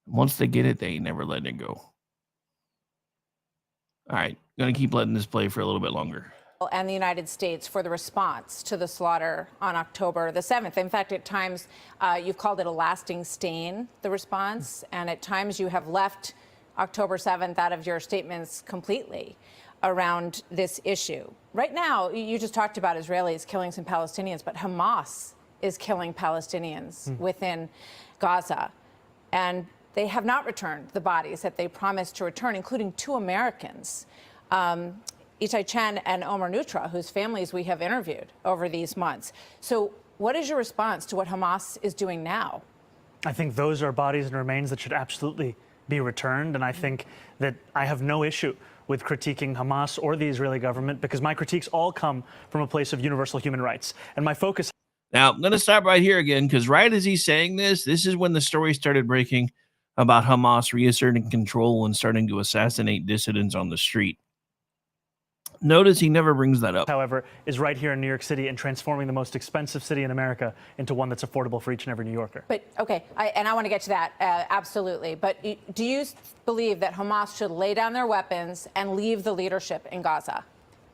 Once they get it, they ain't never letting it go. All right, going to keep letting this play for a little bit longer. And the United States for the response to the slaughter on October the 7th. In fact, at times you've called it a lasting stain, the response, and at times you have left October 7th out of your statements completely around this issue. Right now, you just talked about Israelis killing some Palestinians, but Hamas is killing Palestinians within Gaza. And they have not returned the bodies that they promised to return, including 2 Americans. Itai Chen and Omer Nutra, whose families we have interviewed over these months. So what is your response to what Hamas is doing now? I think those are bodies and remains that should absolutely be returned. And I think that I have no issue with critiquing Hamas or the Israeli government because my critiques all come from a place of universal human rights. And my focus. Now, I'm going to stop right here again because right as he's saying this is when the story started breaking about Hamas reasserting control and starting to assassinate dissidents on the street. Notice he never brings that up. However, is right here in New York City and transforming the most expensive city in America into one that's affordable for each and every New Yorker. But, okay, I want to get to that, absolutely. But do you believe that Hamas should lay down their weapons and leave the leadership in Gaza?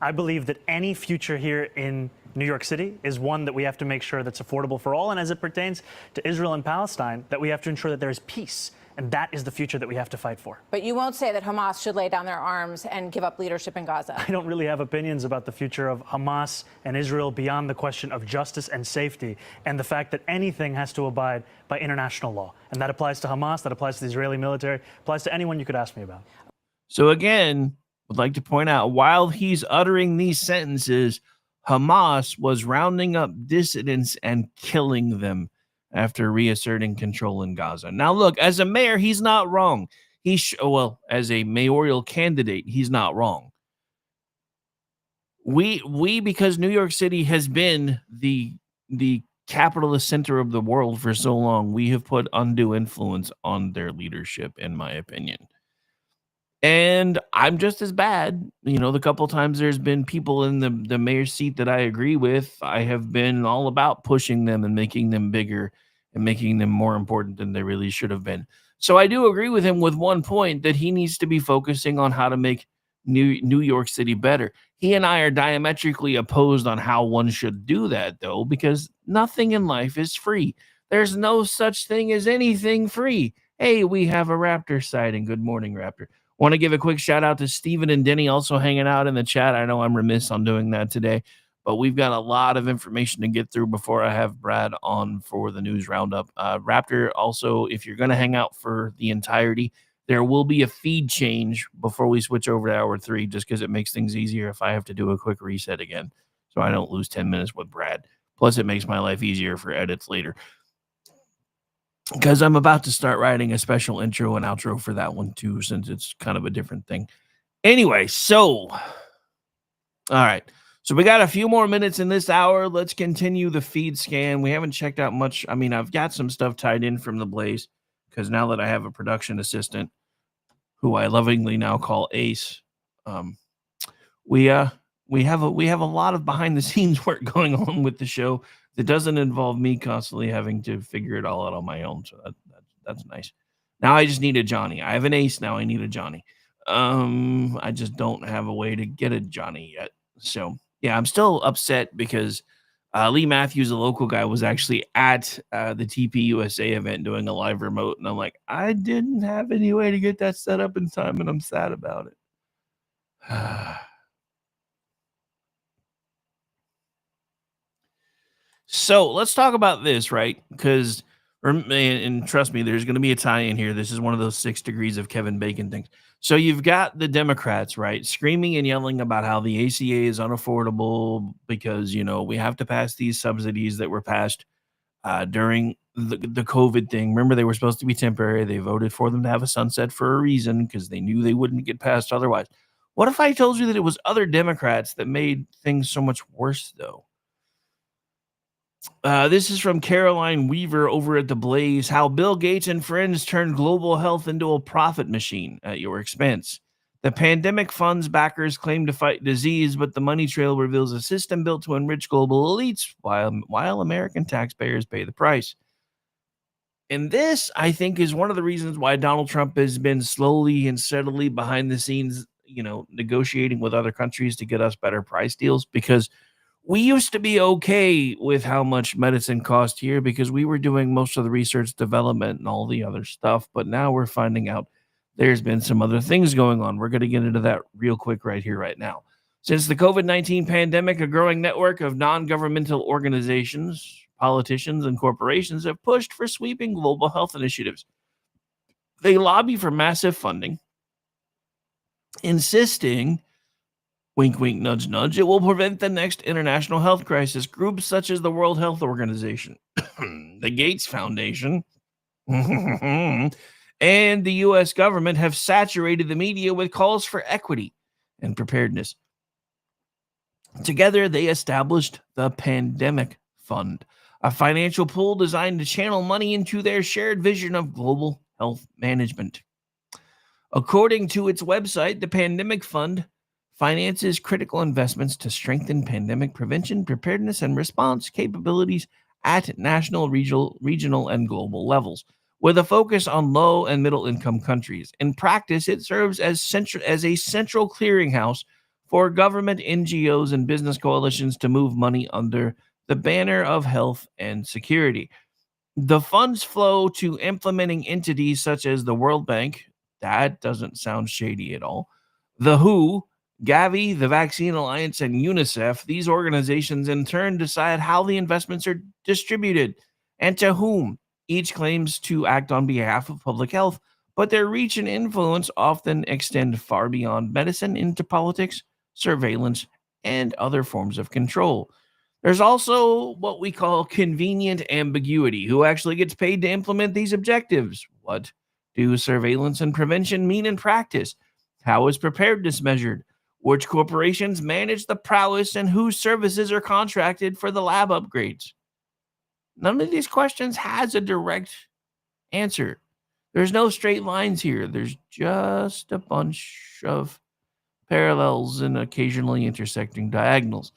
I believe that any future here in New York City is one that we have to make sure that's affordable for all. And as it pertains to Israel and Palestine, that we have to ensure that there is peace. And that is the future that we have to fight for. But you won't say that Hamas should lay down their arms and give up leadership in Gaza. I don't really have opinions about the future of Hamas and Israel beyond the question of justice and safety and the fact that anything has to abide by international law. And that applies to Hamas, that applies to the Israeli military, applies to anyone you could ask me about. So again, would like to point out, while he's uttering these sentences, Hamas was rounding up dissidents and killing them after reasserting control in Gaza. Now, look, as a mayor, he's not wrong. As a mayoral candidate, he's not wrong. We because New York City has been the capitalist center of the world for so long, we have put undue influence on their leadership, in my opinion. And I'm just as bad. You know, the couple times there's been people in the mayor's seat that I agree with, I have been all about pushing them and making them bigger and making them more important than they really should have been. So I do agree with him with one point that he needs to be focusing on how to make New York City better. He and I are diametrically opposed on how one should do that, though, because nothing in life is free. There's no such thing as anything free. Hey, we have a Raptor sighting. Good morning, Raptor. Want to give a quick shout out to Steven and Denny also hanging out in the chat. I know I'm remiss on doing that today, but we've got a lot of information to get through before I have Brad on for the news roundup. Raptor, also, if you're going to hang out for the entirety, there will be a feed change before we switch over to hour 3, just because it makes things easier if I have to do a quick reset again, so I don't lose 10 minutes with Brad. Plus, it makes my life easier for edits later, because I'm about to start writing a special intro and outro for that one too, since it's kind of a different thing. Anyway, so, all right. So we got a few more minutes in this hour. Let's continue the feed scan. We haven't checked out much. I mean, I've got some stuff tied in from the Blaze, because now that I have a production assistant, who I lovingly now call Ace, we have a lot of behind the scenes work going on with the show that doesn't involve me constantly having to figure it all out on my own. So that's nice. Now I just need a Johnny. I have an Ace. Now I need a Johnny. I just don't have a way to get a Johnny yet. So yeah, I'm still upset because Lee Matthews, a local guy, was actually at the TPUSA event doing a live remote. And I'm like, I didn't have any way to get that set up in time, and I'm sad about it. So let's talk about this, right? Because, and trust me, there's going to be a tie in here. This is one of those 6 degrees of Kevin Bacon things. So you've got the Democrats, right, screaming and yelling about how the ACA is unaffordable because, we have to pass these subsidies that were passed during the COVID thing. Remember, they were supposed to be temporary. They voted for them to have a sunset for a reason because they knew they wouldn't get passed otherwise. What if I told you that it was other Democrats that made things so much worse, though? This is from Caroline Weaver over at The Blaze. How Bill Gates and friends turned global health into a profit machine at your expense. The pandemic fund's backers claim to fight disease, but the money trail reveals a system built to enrich global elites while American taxpayers pay the price. And this, I think, is one of the reasons why Donald Trump has been slowly and steadily behind the scenes, negotiating with other countries to get us better price deals, because we used to be okay with how much medicine cost here because we were doing most of the research development and all the other stuff. But now we're finding out there's been some other things going on. We're going to get into that real quick right here, right now. Since the COVID-19 pandemic, a growing network of non-governmental organizations, politicians, and corporations have pushed for sweeping global health initiatives. They lobby for massive funding, insisting, wink, wink, nudge, nudge, it will prevent the next international health crisis. Groups such as the World Health Organization, the Gates Foundation, and the U.S. government have saturated the media with calls for equity and preparedness. Together, they established the Pandemic Fund, a financial pool designed to channel money into their shared vision of global health management. According to its website, the Pandemic Fund finances critical investments to strengthen pandemic prevention, preparedness, and response capabilities at national, regional, and global levels, with a focus on low and middle income countries. In practice, it serves as a central clearinghouse for government, NGOs, and business coalitions to move money under the banner of health and security. The funds flow to implementing entities such as the World Bank. That doesn't sound shady at all. The WHO, Gavi, the Vaccine Alliance, and UNICEF. These organizations in turn decide how the investments are distributed and to whom. Each claims to act on behalf of public health, but their reach and influence often extend far beyond medicine into politics, surveillance, and other forms of control. There's also what we call convenient ambiguity. Who actually gets paid to implement these objectives? What do surveillance and prevention mean in practice? How is preparedness measured? Which corporations manage the prowess, and whose services are contracted for the lab upgrades? None of these questions has a direct answer. There's no straight lines here. There's just a bunch of parallels and occasionally intersecting diagonals.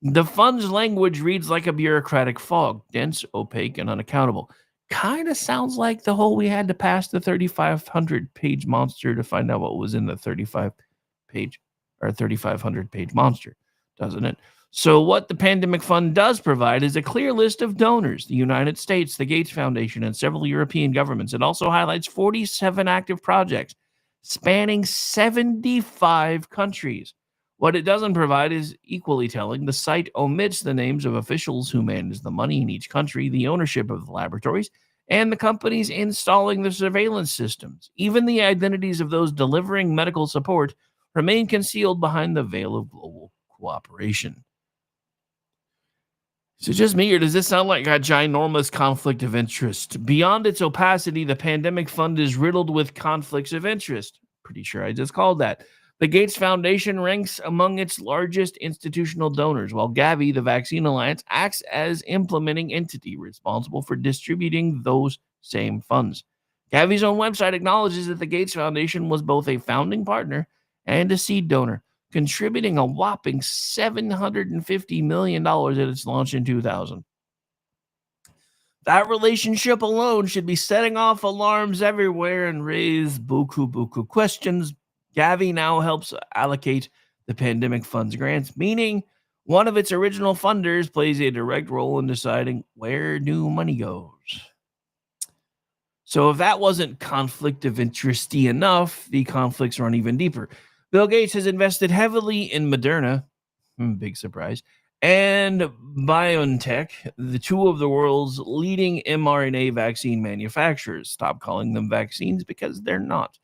The fund's language reads like a bureaucratic fog, dense, opaque, and unaccountable. Kind of sounds like the whole we had to pass the 3,500-page monster to find out what was in the 3,500-page monster, doesn't it? So what the Pandemic Fund does provide is a clear list of donors: the United States, the Gates Foundation, and several European governments. It also highlights 47 active projects spanning 75 countries. What it doesn't provide is equally telling. The site omits the names of officials who manage the money in each country, the ownership of the laboratories, and the companies installing the surveillance systems. Even the identities of those delivering medical support remain concealed behind the veil of global cooperation. Is it just me, or does this sound like a ginormous conflict of interest? Beyond its opacity, the Pandemic Fund is riddled with conflicts of interest. Pretty sure I just called that. The Gates Foundation ranks among its largest institutional donors, while Gavi, the Vaccine Alliance, acts as implementing entity responsible for distributing those same funds. Gavi's own website acknowledges that the Gates Foundation was both a founding partner and a seed donor, contributing a whopping $750 million at its launch in 2000. That relationship alone should be setting off alarms everywhere and raise buku questions. Gavi now helps allocate the Pandemic Fund's grants, meaning one of its original funders plays a direct role in deciding where new money goes. So if that wasn't conflict of interest-y enough, the conflicts run even deeper. Bill Gates has invested heavily in Moderna, big surprise, and BioNTech, the two of the world's leading mRNA vaccine manufacturers. Stop calling them vaccines because they're not.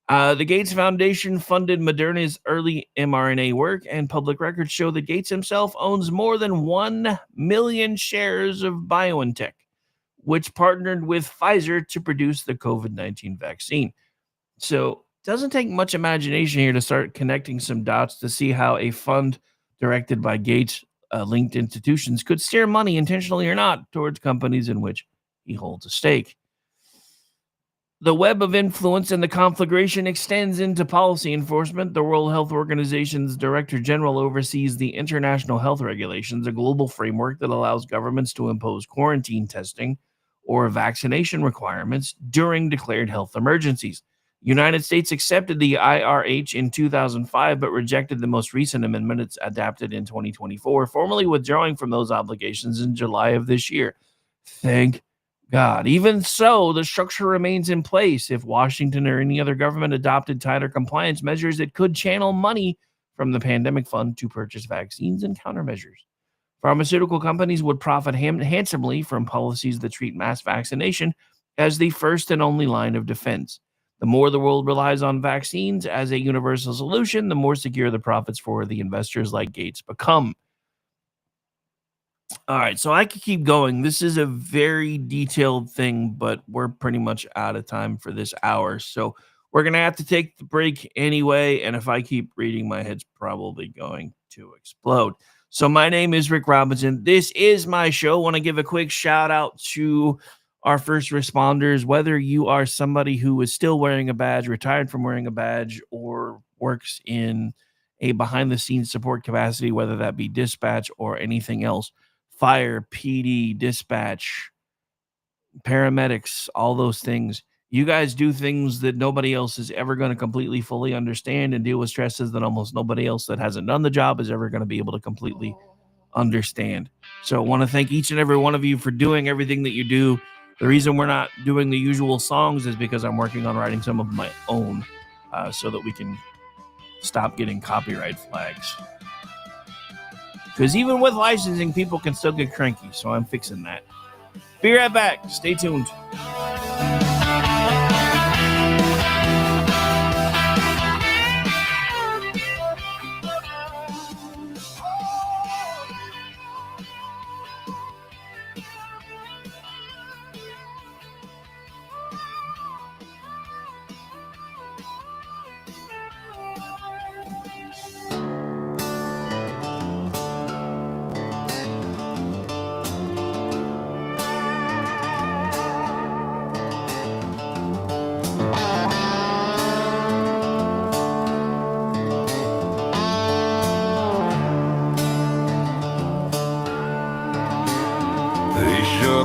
The Gates Foundation funded Moderna's early mRNA work, and public records show that Gates himself owns more than 1 million shares of BioNTech, which partnered with Pfizer to produce the COVID-19 vaccine. So it doesn't take much imagination here to start connecting some dots to see how a fund directed by Gates linked institutions could steer money, intentionally or not, towards companies in which he holds a stake. The web of influence and the conflagration extends into policy enforcement. The World Health Organization's Director General oversees the international health regulations, a global framework that allows governments to impose quarantine testing or vaccination requirements during declared health emergencies. United States accepted the IRH in 2005, but rejected the most recent amendment it's adapted in 2024, formally withdrawing from those obligations in July of this year. Thank God. Even so, the structure remains in place. If Washington or any other government adopted tighter compliance measures, it could channel money from the pandemic fund to purchase vaccines and countermeasures. Pharmaceutical companies would profit handsomely from policies that treat mass vaccination as the first and only line of defense. The more the world relies on vaccines as a universal solution, the more secure the profits for the investors like Gates become. All right, so I could keep going. This is a very detailed thing, but we're pretty much out of time for this hour. So we're going to have to take the break anyway. And if I keep reading, my head's probably going to explode. So my name is Rick Robinson. This is my show. I want to give a quick shout out to our first responders, whether you are somebody who is still wearing a badge, retired from wearing a badge, or works in a behind-the-scenes support capacity, whether that be dispatch or anything else. Fire, PD, dispatch, paramedics, all those things. You guys do things that nobody else is ever going to completely fully understand, and deal with stresses that almost nobody else that hasn't done the job is ever going to be able to completely understand. So I want to thank each and every one of you for doing everything that you do. The reason we're not doing the usual songs is because I'm working on writing some of my own so that we can stop getting copyright flags. Because even with licensing, people can still get cranky, so I'm fixing that. Be right back. Stay tuned.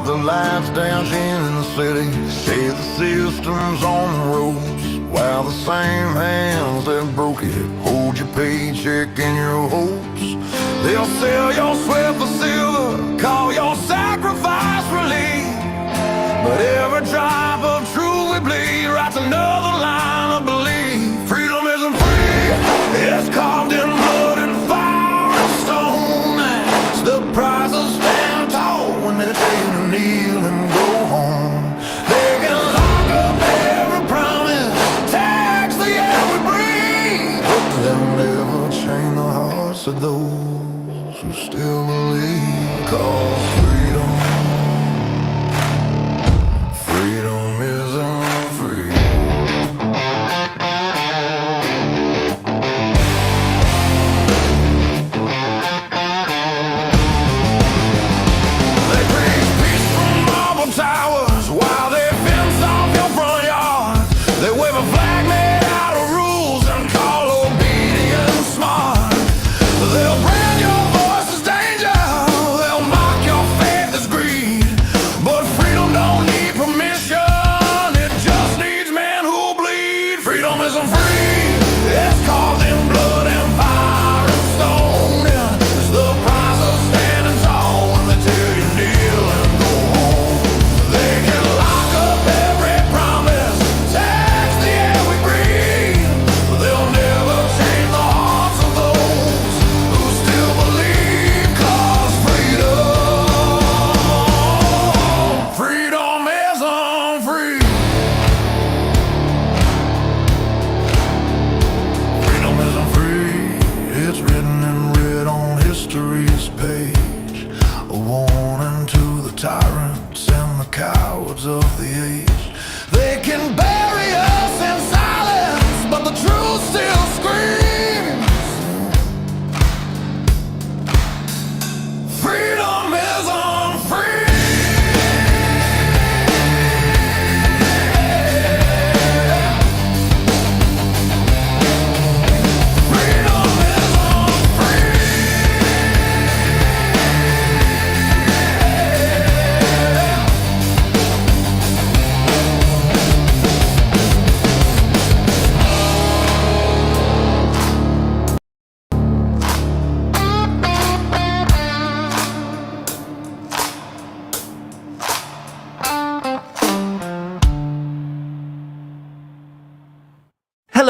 The lights down in the city, say the system's on the ropes, while the same hands that broke it hold your paycheck and your hopes. They'll sell your sweat for silver, call your sacrifice relief, but every drop of truth we bleed writes another line of belief. Freedom isn't free, it's carved in blood and fire and stone. It's the price of stand tall when they tell you to kneel and go home. They can lock up every promise, tax the air we breathe, but they'll never chain the hearts of those who still believe. Cause freedom isn't free. Towers while they fence off your front yard. They wave a flag made out of rules and call obedience smart. They'll brand your voice as danger. They'll mock your face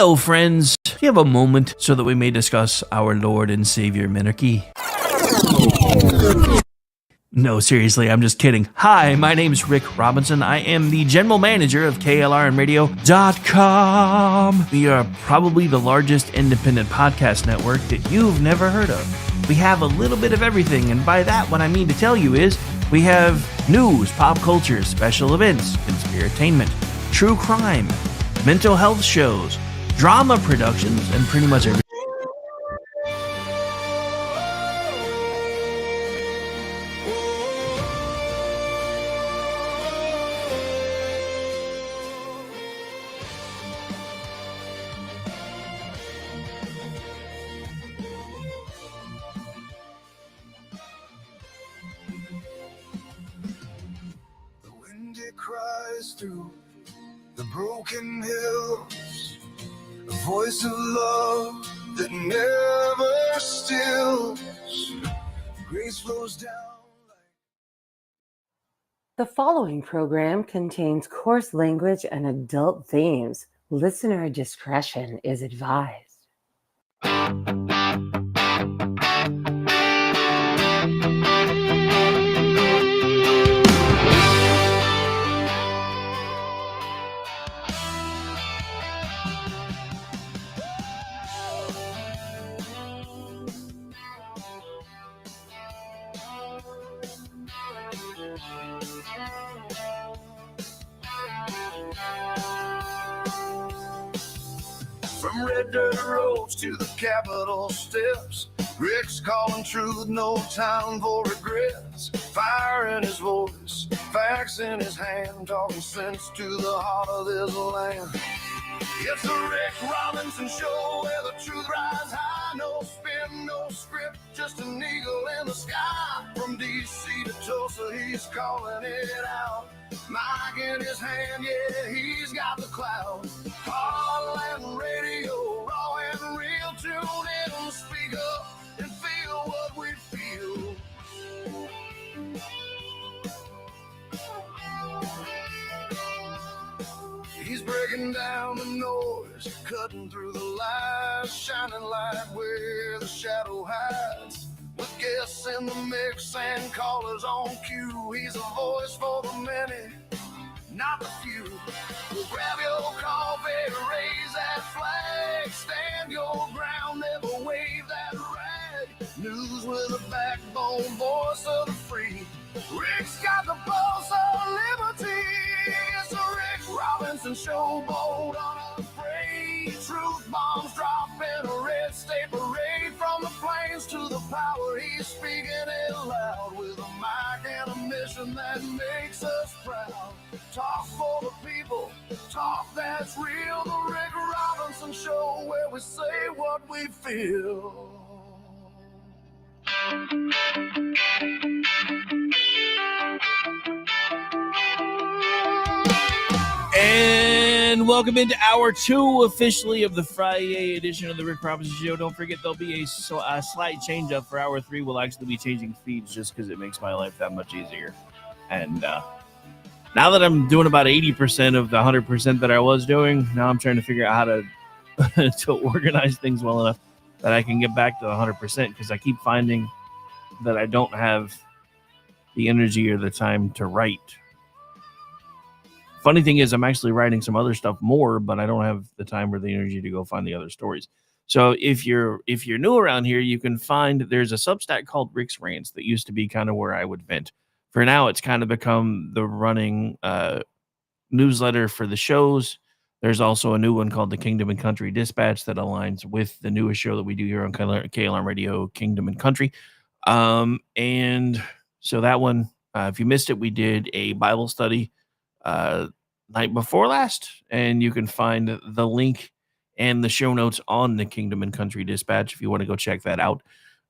Hello, friends. Do you have a moment so that we may discuss our Lord and Savior Minarchy? No, seriously, I'm just kidding. Hi, my name's Rick Robinson. I am the general manager of KLRNradio.com. We are probably the largest independent podcast network that you've never heard of. We have a little bit of everything, and by that, what I mean to tell you is we have news, pop culture, special events, conspiratainment, true crime, mental health shows, drama productions, and pretty much everything. The wind it cries through the broken hills, a voice of love that never stills. Grace flows down. The following program contains coarse language and adult themes. Listener discretion is advised. From red dirt roads to the Capitol steps, Rick's calling truth, no time for regrets. Fire in his voice, facts in his hand, talking sense to the heart of this land. It's the Rick Robinson Show where the truth rides high. No spin, no script, just an eagle in the sky. From D.C. to Tulsa, he's calling it out. Mic in his hand, yeah, he's got the clout. Heartland Radio, raw and real. Tune in and speak up and feel what we feel. He's breaking down the noise, cutting through the lies, shining light where the shadow hides. With guests in the mix and callers on cue, he's a voice for the many, not the few. Well, grab your coffee, raise that flag, stand your ground, never wave that rag. News with a backbone, voice of the free. Rick's got the pulse of liberty. It's the Rick Robinson Show, bold, unafraid. Truth bombs drop in a red state parade. From the plains to the power, he's speaking it loud. With a mic and a mission that makes us proud. Talk for the people, talk that's real. The Rick Robinson Show, where we say what we feel. And welcome into hour 2 officially of the Friday edition of the Rick Robinson Show. Don't forget there'll be a slight change up for hour 3. We'll actually be changing feeds just because it makes my life that much easier. And now that I'm doing about 80% of the 100% that I was doing, now I'm trying to figure out how to to organize things well enough that I can get back to the 100%, because I keep finding that I don't have the energy or the time to write. Funny thing is, I'm actually writing some other stuff more, but I don't have the time or the energy to go find the other stories. So if you're new around here, you can find there's a Substack called Rick's Rants that used to be kind of where I would vent. For now, it's kind of become the running newsletter for the shows. There's also a new one called the Kingdom and Country Dispatch that aligns with the newest show that we do here on KLM Radio, Kingdom and Country. And so that one, if you missed it, we did a Bible study night before last, and you can find the link and the show notes on the Kingdom and Country Dispatch if you want to go check that out.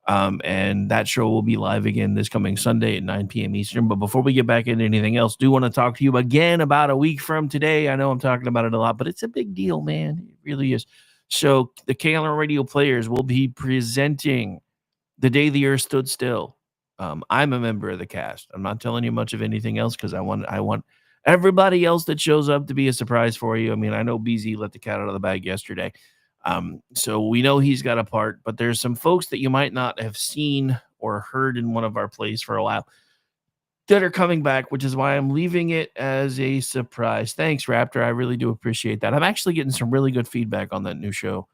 And that show will be live again this coming Sunday at 9 p.m. Eastern. But before we get back into anything else, do want to talk to you again about a week from today. I know I'm talking about it a lot, but it's a big deal, man. It really is. So the KLR Radio Players will be presenting The Day the Earth Stood Still. I'm a member of the cast. I'm not telling you much of anything else because I want everybody else that shows up to be a surprise for you. I mean, I know BZ let the cat out of the bag yesterday. So we know he's got a part, but there's some folks that you might not have seen or heard in one of our plays for a while that are coming back, which is why I'm leaving it as a surprise. Thanks, Raptor. I really do appreciate that. I'm actually getting some really good feedback on that new show.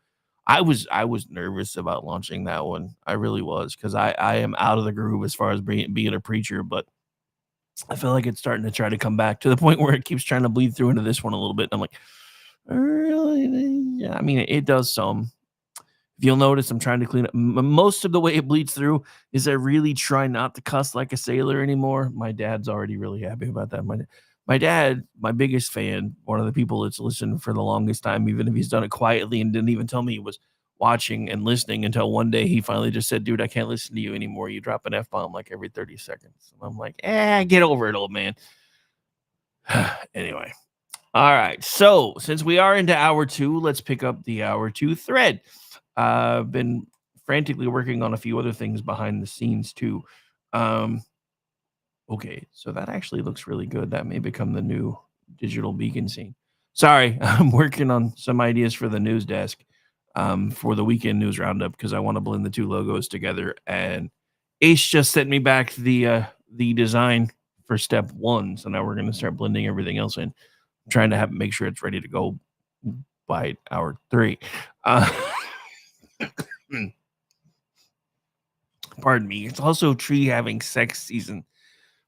I was nervous about launching that one. I really was, because I am out of the groove as far as being a preacher, but I feel like it's starting to try to come back to the point where it keeps trying to bleed through into this one a little bit. And I'm like, really? Yeah, I mean, it does some. If you'll notice, I'm trying to clean up. Most of the way it bleeds through is I really try not to cuss like a sailor anymore. My dad's already really happy about that. My dad, my biggest fan, one of the people that's listened for the longest time, even if he's done it quietly and didn't even tell me he was watching and listening, until one day he finally just said, dude, I can't listen to you anymore. You drop an F-bomb like every 30 seconds. And I'm like, get over it, old man. Anyway. All right. So since we are into hour 2, let's pick up the hour 2 thread. I've been frantically working on a few other things behind the scenes too. Okay, so that actually looks really good. That may become the new digital beacon scene. Sorry, I'm working on some ideas for the news desk for the weekend news roundup, because I want to blend the two logos together. And Ace just sent me back the design for step 1, so now we're going to start blending everything else in. I'm trying to make sure it's ready to go by hour 3. Pardon me. It's also tree having sex season,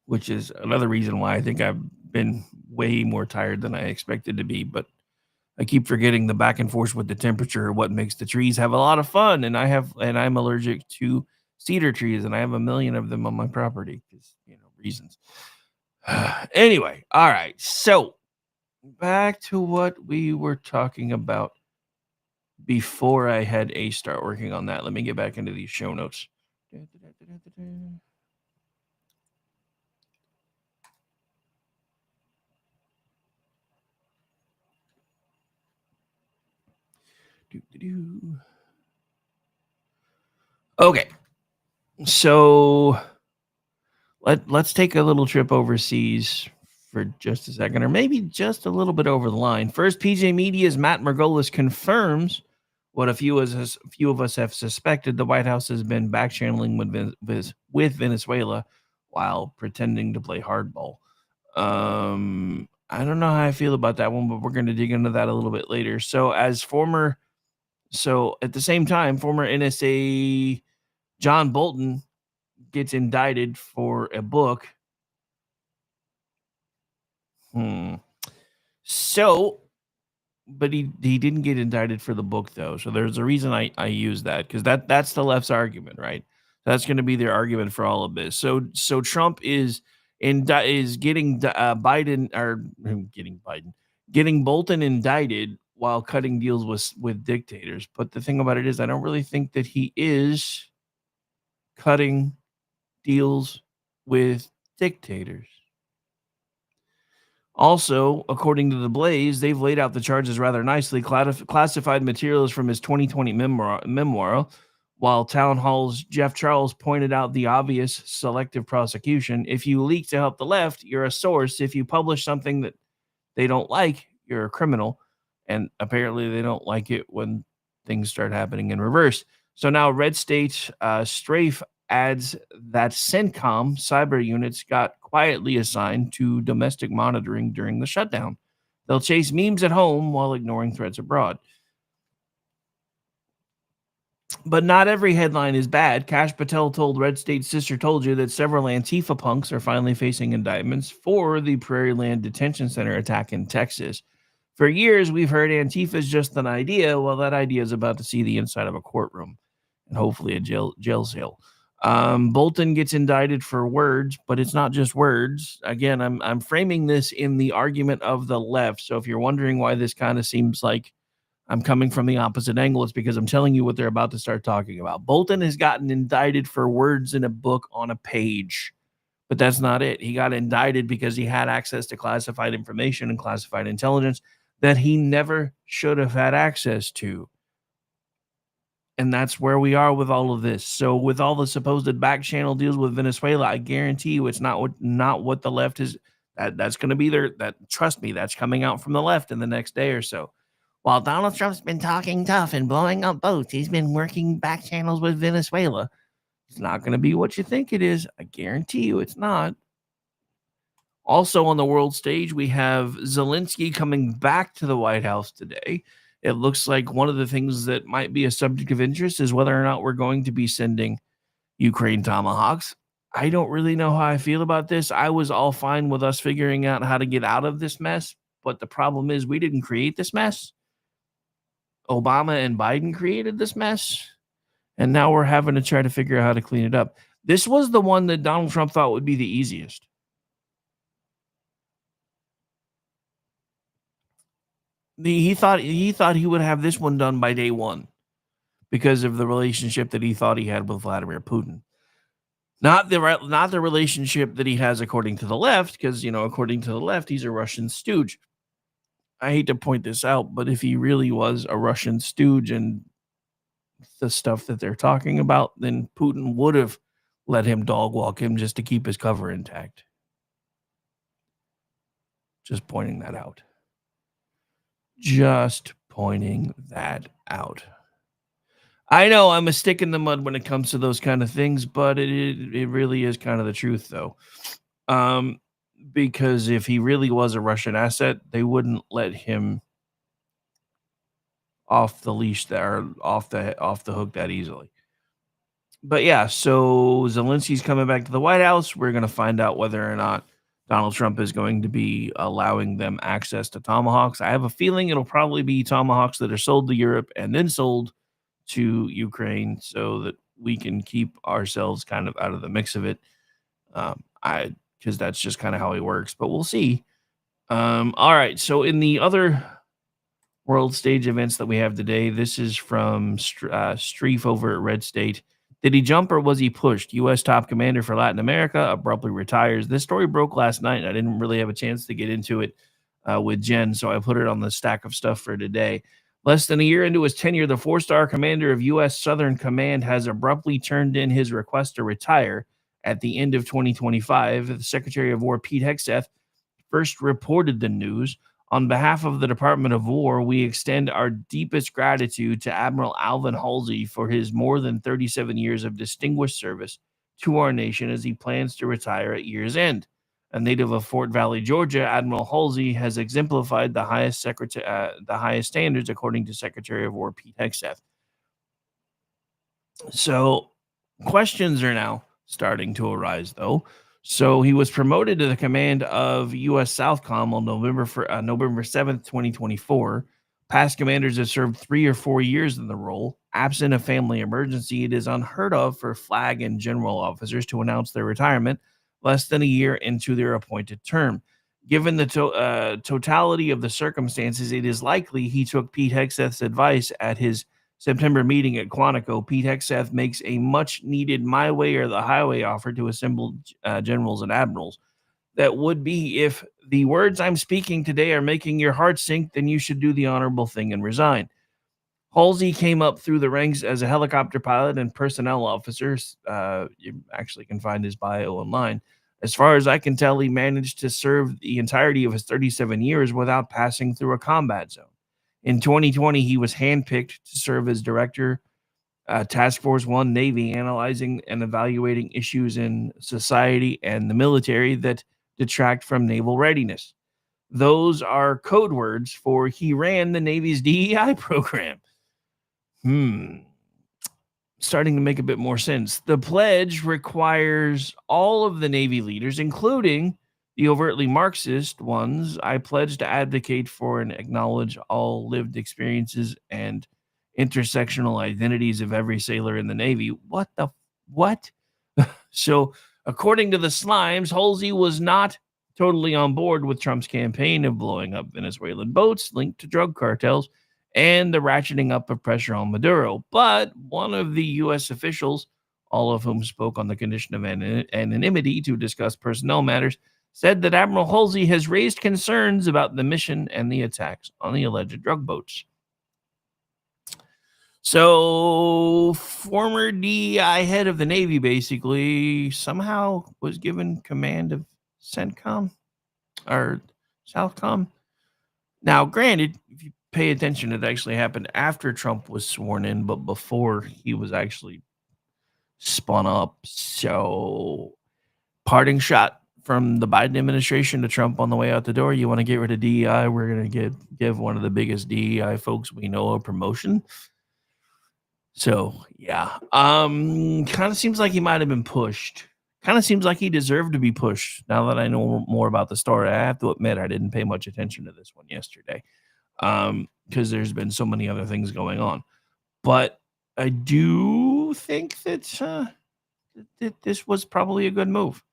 which is another reason why I think I've been way more tired than I expected to be. But I keep forgetting the back and forth with the temperature, what makes the trees have a lot of fun. And I'm allergic to cedar trees, and I have a million of them on my property because, reasons. Anyway, all right. So back to what we were talking about before I had Ace start working on that. Let me get back into these show notes. Okay, so let's take a little trip overseas for just a second, or maybe just a little bit over the line. First, PJ Media's Matt Margolis confirms what a few of us have suspected: the White House has been back-channeling with Venezuela while pretending to play hardball. I don't know how I feel about that one, but we're going to dig into that a little bit later. So at the same time, former NSA John Bolton gets indicted for a book. So, but he didn't get indicted for the book, though. So there's a reason I use that, because that's the left's argument, right? That's going to be their argument for all of this. So Trump is getting getting Bolton indicted while cutting deals with dictators. But the thing about it is, I don't really think that he is cutting deals with dictators. Also, according to The Blaze, they've laid out the charges rather nicely. Classified materials from his 2020 memoir, while Town Hall's Jeff Charles pointed out the obvious selective prosecution. If you leak to help the left, you're a source. If you publish something that they don't like, you're a criminal. And apparently they don't like it when things start happening in reverse. So now Red State Strafe adds that CENTCOM cyber units got quietly assigned to domestic monitoring during the shutdown. They'll chase memes at home while ignoring threats abroad. But not every headline is bad. Kash Patel told Red State's Sister Told You that several Antifa punks are finally facing indictments for the Prairie Land Detention Center attack in Texas. For years, we've heard Antifa is just an idea. Well, that idea is about to see the inside of a courtroom and hopefully a jail cell. Bolton gets indicted for words, but it's not just words. Again, I'm framing this in the argument of the left. So if you're wondering why this kind of seems like I'm coming from the opposite angle, it's because I'm telling you what they're about to start talking about. Bolton has gotten indicted for words in a book on a page, but that's not it. He got indicted because he had access to classified information and classified intelligence that he never should have had access to. And that's where we are with all of this. So with all the supposed back channel deals with Venezuela, I guarantee you it's not what the left is. That's going to be trust me, that's coming out from the left in the next day or so. While Donald Trump's been talking tough and blowing up boats, he's been working back channels with Venezuela. It's not going to be what you think it is. I guarantee you it's not. Also on the world stage, we have Zelensky coming back to the White House today. It looks like one of the things that might be a subject of interest is whether or not we're going to be sending Ukraine Tomahawks. I don't really know how I feel about this. I was all fine with us figuring out how to get out of this mess, but the problem is we didn't create this mess. Obama and Biden created this mess, and now we're having to try to figure out how to clean it up. This was the one that Donald Trump thought would be the easiest. He thought he would have this one done by day one because of the relationship that he thought he had with Vladimir Putin. Not the relationship that he has according to the left, because, according to the left, he's a Russian stooge. I hate to point this out, but if he really was a Russian stooge and the stuff that they're talking about, then Putin would have let him dog walk him just to keep his cover intact. Just pointing that out. Just pointing that out. I know I'm a stick in the mud when it comes to those kind of things, but it really is kind of the truth, though. Because if he really was a Russian asset, they wouldn't let him off the leash there, off the hook that easily. But yeah, so Zelensky's coming back to the White House. We're going to find out whether or not Donald Trump is going to be allowing them access to Tomahawks. I have a feeling it'll probably be Tomahawks that are sold to Europe and then sold to Ukraine so that we can keep ourselves kind of out of the mix of it. Because that's just kind of how he works, but we'll see. All right. So in the other world stage events that we have today, this is from Streif over at Red State. Did he jump or was he pushed? U.S. top commander for Latin America abruptly retires. This story broke last night, and I didn't really have a chance to get into it with Jen, so I put it on the stack of stuff for today. Less than a year into his tenure, the four-star commander of U.S. Southern Command has abruptly turned in his request to retire at the end of 2025. The Secretary of War, Pete Hegseth, first reported the news. On behalf of the Department of War, we extend our deepest gratitude to Admiral Alvin Halsey for his more than 37 years of distinguished service to our nation as he plans to retire at year's end. A native of Fort Valley, Georgia, Admiral Halsey has exemplified the highest standards, according to Secretary of War Pete Hegseth. So questions are now starting to arise, though. So he was promoted to the command of U.S. Southcom on November 7th, 2024. Past commanders have served 3 or 4 years in the role. Absent a family emergency, it is unheard of for flag and general officers to announce their retirement less than a year into their appointed term. Given the totality of the circumstances, it is likely he took Pete Hegseth's advice at his September meeting at Quantico. Pete Hegseth makes a much-needed my way or the highway offer to assembled generals and admirals. That would be, if the words I'm speaking today are making your heart sink, then you should do the honorable thing and resign. Halsey came up through the ranks as a helicopter pilot and personnel officer. You actually can find his bio online. As far as I can tell, he managed to serve the entirety of his 37 years without passing through a combat zone. In 2020, he was handpicked to serve as director, Task Force 1 Navy, analyzing and evaluating issues in society and the military that detract from naval readiness. Those are code words for he ran the Navy's DEI program. Starting to make a bit more sense. The pledge requires all of the Navy leaders, including the overtly Marxist ones. I pledge to advocate for and acknowledge all lived experiences and intersectional identities of every sailor in the Navy. What? So, according to the Slimes, Halsey was not totally on board with Trump's campaign of blowing up Venezuelan boats linked to drug cartels and the ratcheting up of pressure on Maduro. But one of the U.S. officials, all of whom spoke on the condition of anonymity to discuss personnel matters, said that Admiral Halsey has raised concerns about the mission and the attacks on the alleged drug boats. So, former DEI head of the Navy basically somehow was given command of CENTCOM. or Southcom. Now, granted, if you pay attention, it actually happened after Trump was sworn in, but before he was actually spun up. So, parting shot from the Biden administration to Trump on the way out the door. You want to get rid of DEI? We're going to give one of the biggest DEI folks we know a promotion. So, yeah. Kind of seems like he might have been pushed. Kind of seems like he deserved to be pushed. Now that I know more about the story, I have to admit I didn't pay much attention to this one yesterday. Because there's been so many other things going on. But I do think that this was probably a good move.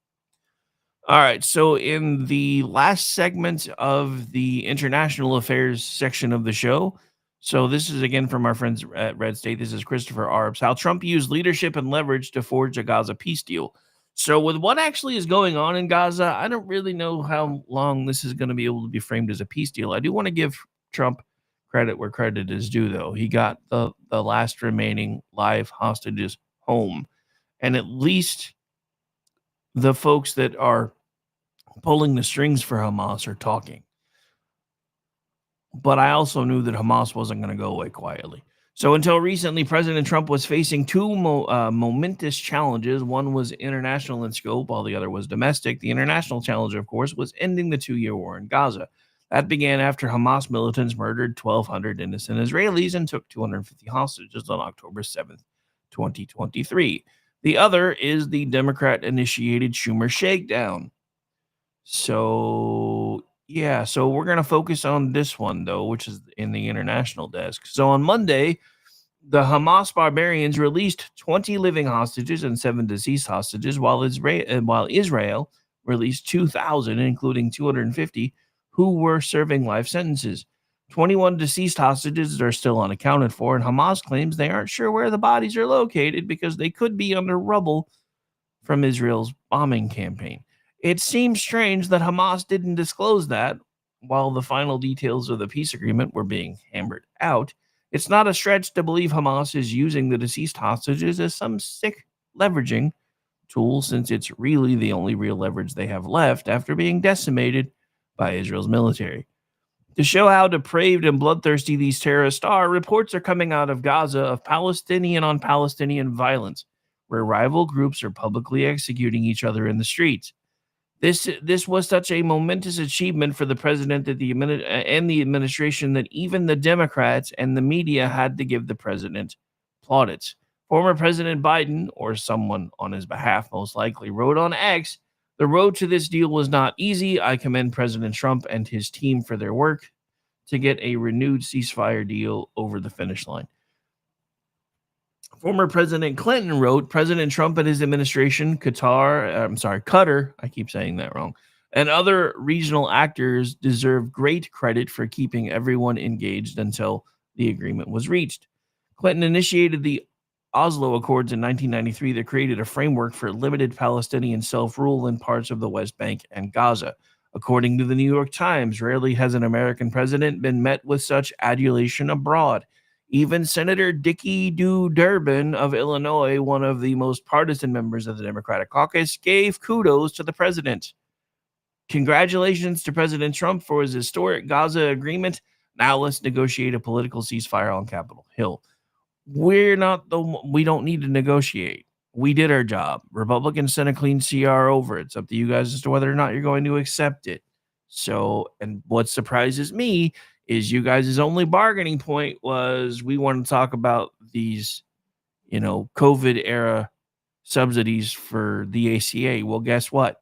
All right, so in the last segment of the international affairs section of the show, so this is again from our friends at Red State. This is Christopher Arps. How Trump used leadership and leverage to forge a Gaza peace deal. So with what actually is going on in Gaza, I don't really know how long this is going to be able to be framed as a peace deal. I do want to give Trump credit where credit is due, though. He got the last remaining live hostages home. And at least the folks that are pulling the strings for Hamas are talking. But I also knew that Hamas wasn't going to go away quietly. So until recently, President Trump was facing two momentous challenges. One was international in scope, while the other was domestic. The international challenge, of course, was ending the 2-year war in Gaza. That began after Hamas militants murdered 1,200 innocent Israelis and took 250 hostages on October 7th, 2023. The other is the Democrat-initiated SChumer ShakeDown. So, yeah, so we're going to focus on this one, though, which is in the international desk. So on Monday, the Hamas barbarians released 20 living hostages and 7 deceased hostages, while Israel released 2,000, including 250, who were serving life sentences. 21 deceased hostages are still unaccounted for, and Hamas claims they aren't sure where the bodies are located because they could be under rubble from Israel's bombing campaign. It seems strange that Hamas didn't disclose that while the final details of the peace agreement were being hammered out. It's not a stretch to believe Hamas is using the deceased hostages as some sick leveraging tool, since it's really the only real leverage they have left after being decimated by Israel's military. To show how depraved and bloodthirsty these terrorists are, reports are coming out of Gaza of Palestinian on Palestinian violence, where rival groups are publicly executing each other in the streets. This was such a momentous achievement for the president and the administration that even the Democrats and the media had to give the president plaudits. Former President Biden, or someone on his behalf most likely, wrote on X, "The road to this deal was not easy. I commend President Trump and his team for their work to get a renewed ceasefire deal over the finish line." Former President Clinton wrote, "President Trump and his administration, Qatar, I keep saying that wrong, and other regional actors deserve great credit for keeping everyone engaged until the agreement was reached." Clinton initiated the Oslo Accords in 1993 that created a framework for limited Palestinian self-rule in parts of the West Bank and Gaza. According to the New York Times, rarely has an American president been met with such adulation abroad. Even Senator Dickie Durbin of Illinois, one of the most partisan members of the Democratic caucus, gave kudos to the president. Congratulations to President Trump for his historic Gaza agreement. Now let's negotiate a political ceasefire on Capitol Hill. We don't need to negotiate. We did our job. Republicans sent a clean CR over it. It's up to you guys as to whether or not you're going to accept it. So, and what surprises me is you guys' only bargaining point was we want to talk about these, COVID era subsidies for the ACA. Well, guess what?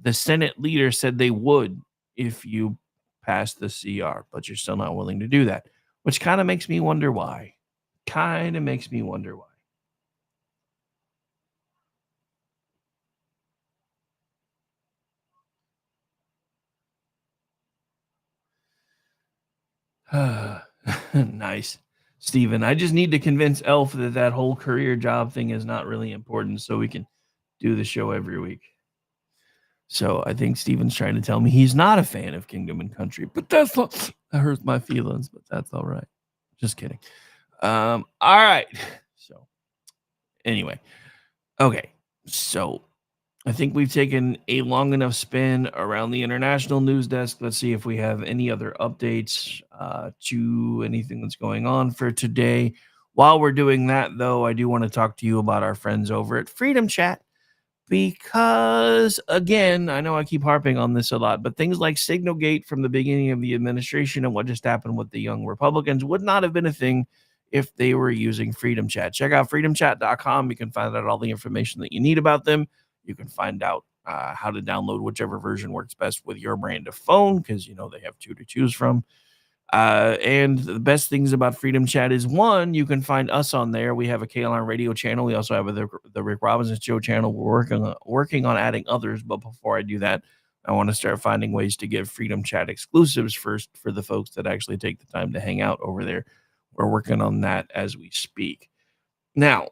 The Senate leader said they would if you pass the CR, but you're still not willing to do that, which kind of makes me wonder why. Nice. Steven, I just need to convince Elf that whole career job thing is not really important so we can do the show every week. So I think Steven's trying to tell me he's not a fan of Kingdom and Country, but that hurts my feelings, but that's all right. Just kidding. All right. So anyway, okay. So I think we've taken a long enough spin around the international news desk. Let's see if we have any other updates to anything that's going on for today. While we're doing that, though, I do want to talk to you about our friends over at Freedom Chat because, again, I know I keep harping on this a lot, but things like Signalgate from the beginning of the administration and what just happened with the young Republicans would not have been a thing if they were using Freedom Chat. Check out freedomchat.com. You can find out all the information that you need about them. You can find out how to download whichever version works best with your brand of phone because, you know, they have two to choose from. And the best things about Freedom Chat is, one, you can find us on there. We have a KLR radio channel. We also have the Rick Robinson Show channel. We're working on adding others. But before I do that, I want to start finding ways to give Freedom Chat exclusives first for the folks that actually take the time to hang out over there. We're working on that as we speak. Now,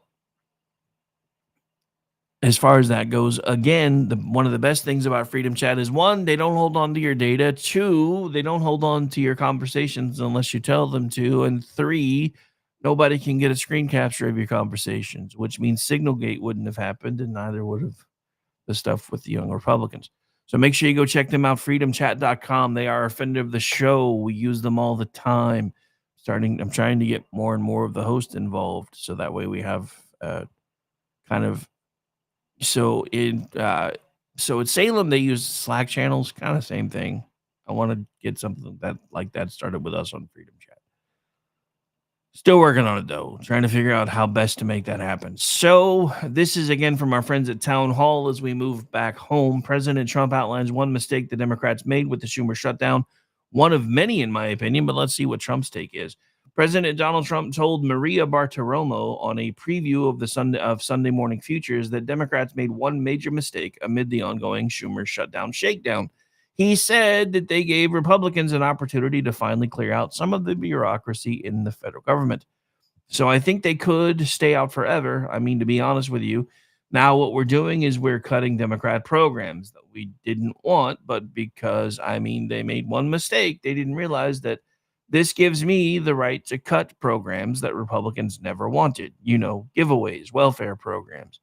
as far as that goes, again, one of the best things about Freedom Chat is, one, they don't hold on to your data. Two, they don't hold on to your conversations unless you tell them to. And three, nobody can get a screen capture of your conversations, which means Signalgate wouldn't have happened, and neither would have the stuff with the young Republicans. So make sure you go check them out, freedomchat.com. They are a friend of the show. We use them all the time. I'm trying to get more and more of the host involved, so that way we have kind of. So at Salem, they use Slack channels, kind of same thing. I want to get something like that started with us on Freedom Chat. Still working on it, though, trying to figure out how best to make that happen. So this is, again, from our friends at Town Hall as we move back home. President Trump outlines one mistake the Democrats made with the Schumer shutdown. One of many, in my opinion, but let's see what Trump's take is. President Donald Trump told Maria Bartiromo on a preview of Sunday Morning Futures that Democrats made one major mistake amid the ongoing Schumer shutdown shakedown. He said that they gave Republicans an opportunity to finally clear out some of the bureaucracy in the federal government. So I think they could stay out forever. I mean, to be honest with you, now what we're doing is we're cutting Democrat programs that we didn't want, but because, they made one mistake. They didn't realize that this gives me the right to cut programs that Republicans never wanted, giveaways, welfare programs,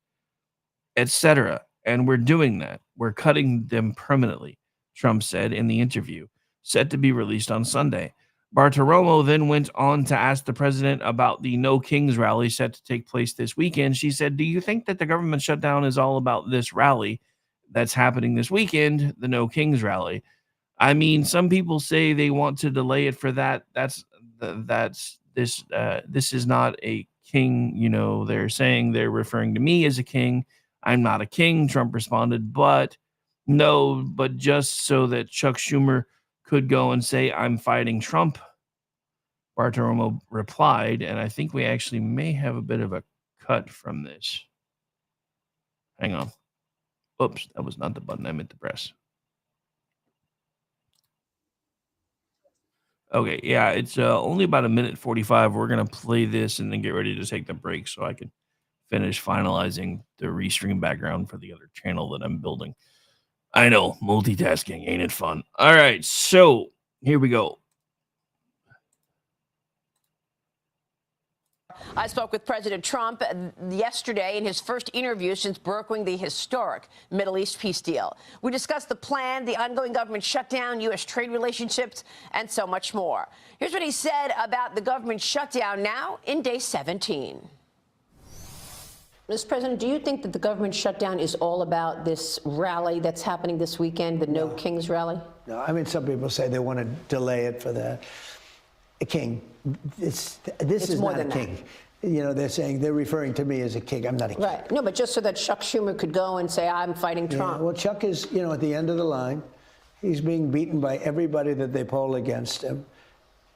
etc. And we're doing that. We're cutting them permanently, Trump said in the interview, set to be released on Sunday. Bartiromo then went on to ask the president about the No Kings rally set to take place this weekend. She said, "Do you think that the government shutdown is all about this rally that's happening this weekend, the No Kings rally?" Some people say they want to delay it for that. This is not a king. They're saying they're referring to me as a king. I'm not a king, Trump responded, but just so that Chuck Schumer could go and say, "I'm fighting Trump," Bartiromo replied, and I think we actually may have a bit of a cut from this. Hang on. Oops, that was not the button I meant to press. Okay, yeah, it's only about 1:45. We're going to play this and then get ready to take the break so I can finish finalizing the restream background for the other channel that I'm building. I know, multitasking, ain't it fun? All right, so here we go. I spoke with President Trump yesterday in his first interview since brokering the historic Middle East peace deal. We discussed the plan, the ongoing government shutdown, U.S. trade relationships, and so much more. Here's what he said about the government shutdown now in day 17. Mr. President, do you think that the government shutdown is all about this rally that's happening this weekend, the No Kings rally? No, some people say they want to delay it for the king. This is more not a than king. They're referring to me as a king. I'm not a king. Right. No, but just so that Chuck Schumer could go and say, "I'm fighting Trump." Yeah, well, Chuck is, at the end of the line. He's being beaten by everybody that they poll against him.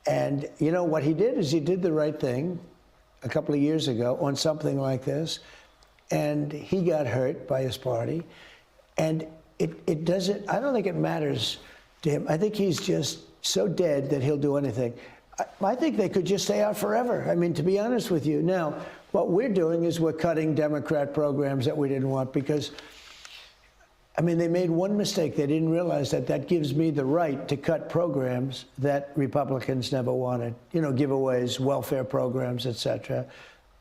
And, what he did is he did the right thing a couple of years ago on something like this. And he got hurt by his party. And it doesn't, I don't think it matters to him. I think he's just so dead that he'll do anything. I think they could just stay out forever. To be honest with you. Now, what we're doing is we're cutting Democrat programs that we didn't want because, they made one mistake. They didn't realize that gives me the right to cut programs that Republicans never wanted. Giveaways, welfare programs, etc.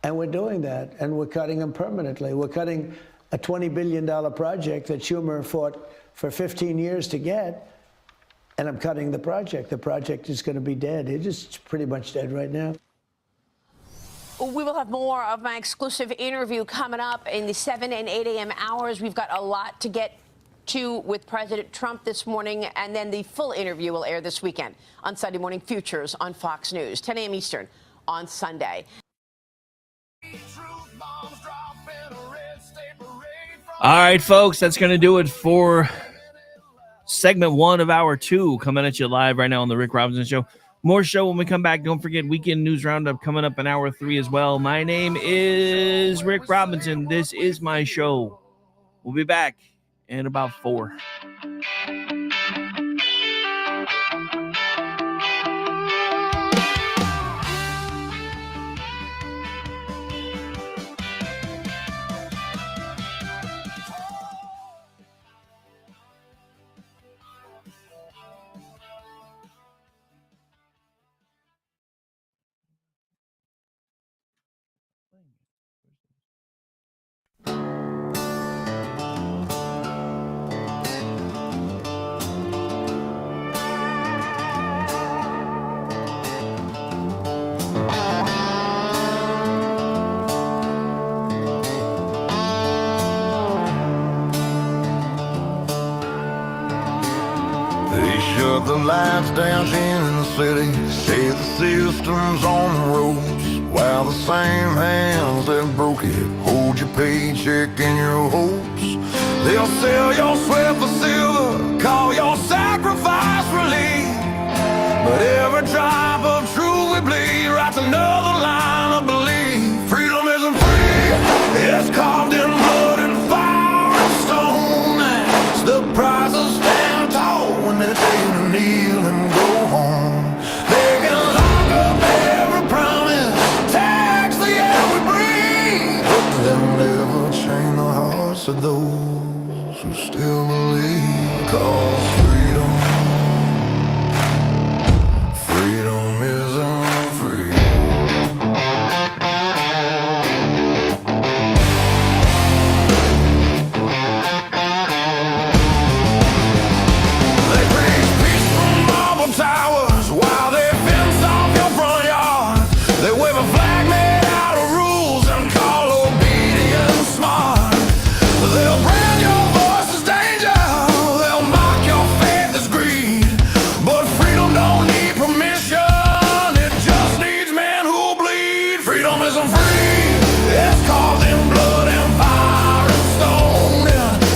And we're doing that, and we're cutting them permanently. We're cutting a $20 billion project that Schumer fought for 15 years to get, and I'm cutting the project. The project is going to be dead. It is pretty much dead right now. We will have more of my exclusive interview coming up in the 7 and 8 a.m. hours. We've got a lot to get to with President Trump this morning, and then the full interview will air this weekend on Sunday Morning Futures on Fox News, 10 a.m. Eastern on Sunday. All right, folks, that's going to do it for segment 1 of hour 2, coming at you live right now on the Rick Robinson Show. More show when we come back. Don't forget Weekend News Roundup coming up in hour 3 as well. My name is Rick Robinson. This is my show. We'll be back in about 4. Shut the lights down in the city, say the system's on the ropes, while the same hands that broke it hold your paycheck and your hopes. They'll sell your sweat for silver, call your sacrifice relief, but every drop of truth we bleed writes another line of belief. Freedom isn't free, it's carved in blood and fire and stone. It's the price of standing tall when they tell you to kneel and go home. They can lock up every promise, tax the air we breathe, but they'll never chain the hearts of those who still believe. 'Cause freedom isn't free. They preach peace from marble towers while they fence off your front yard. They wave a flag made out of rules and call obedience smart. They'll brand your voice as danger, they'll mock your faith as greed. But freedom don't need permission, it just needs men who bleed. Freedom isn't free, it's carved in blood and fire and stone.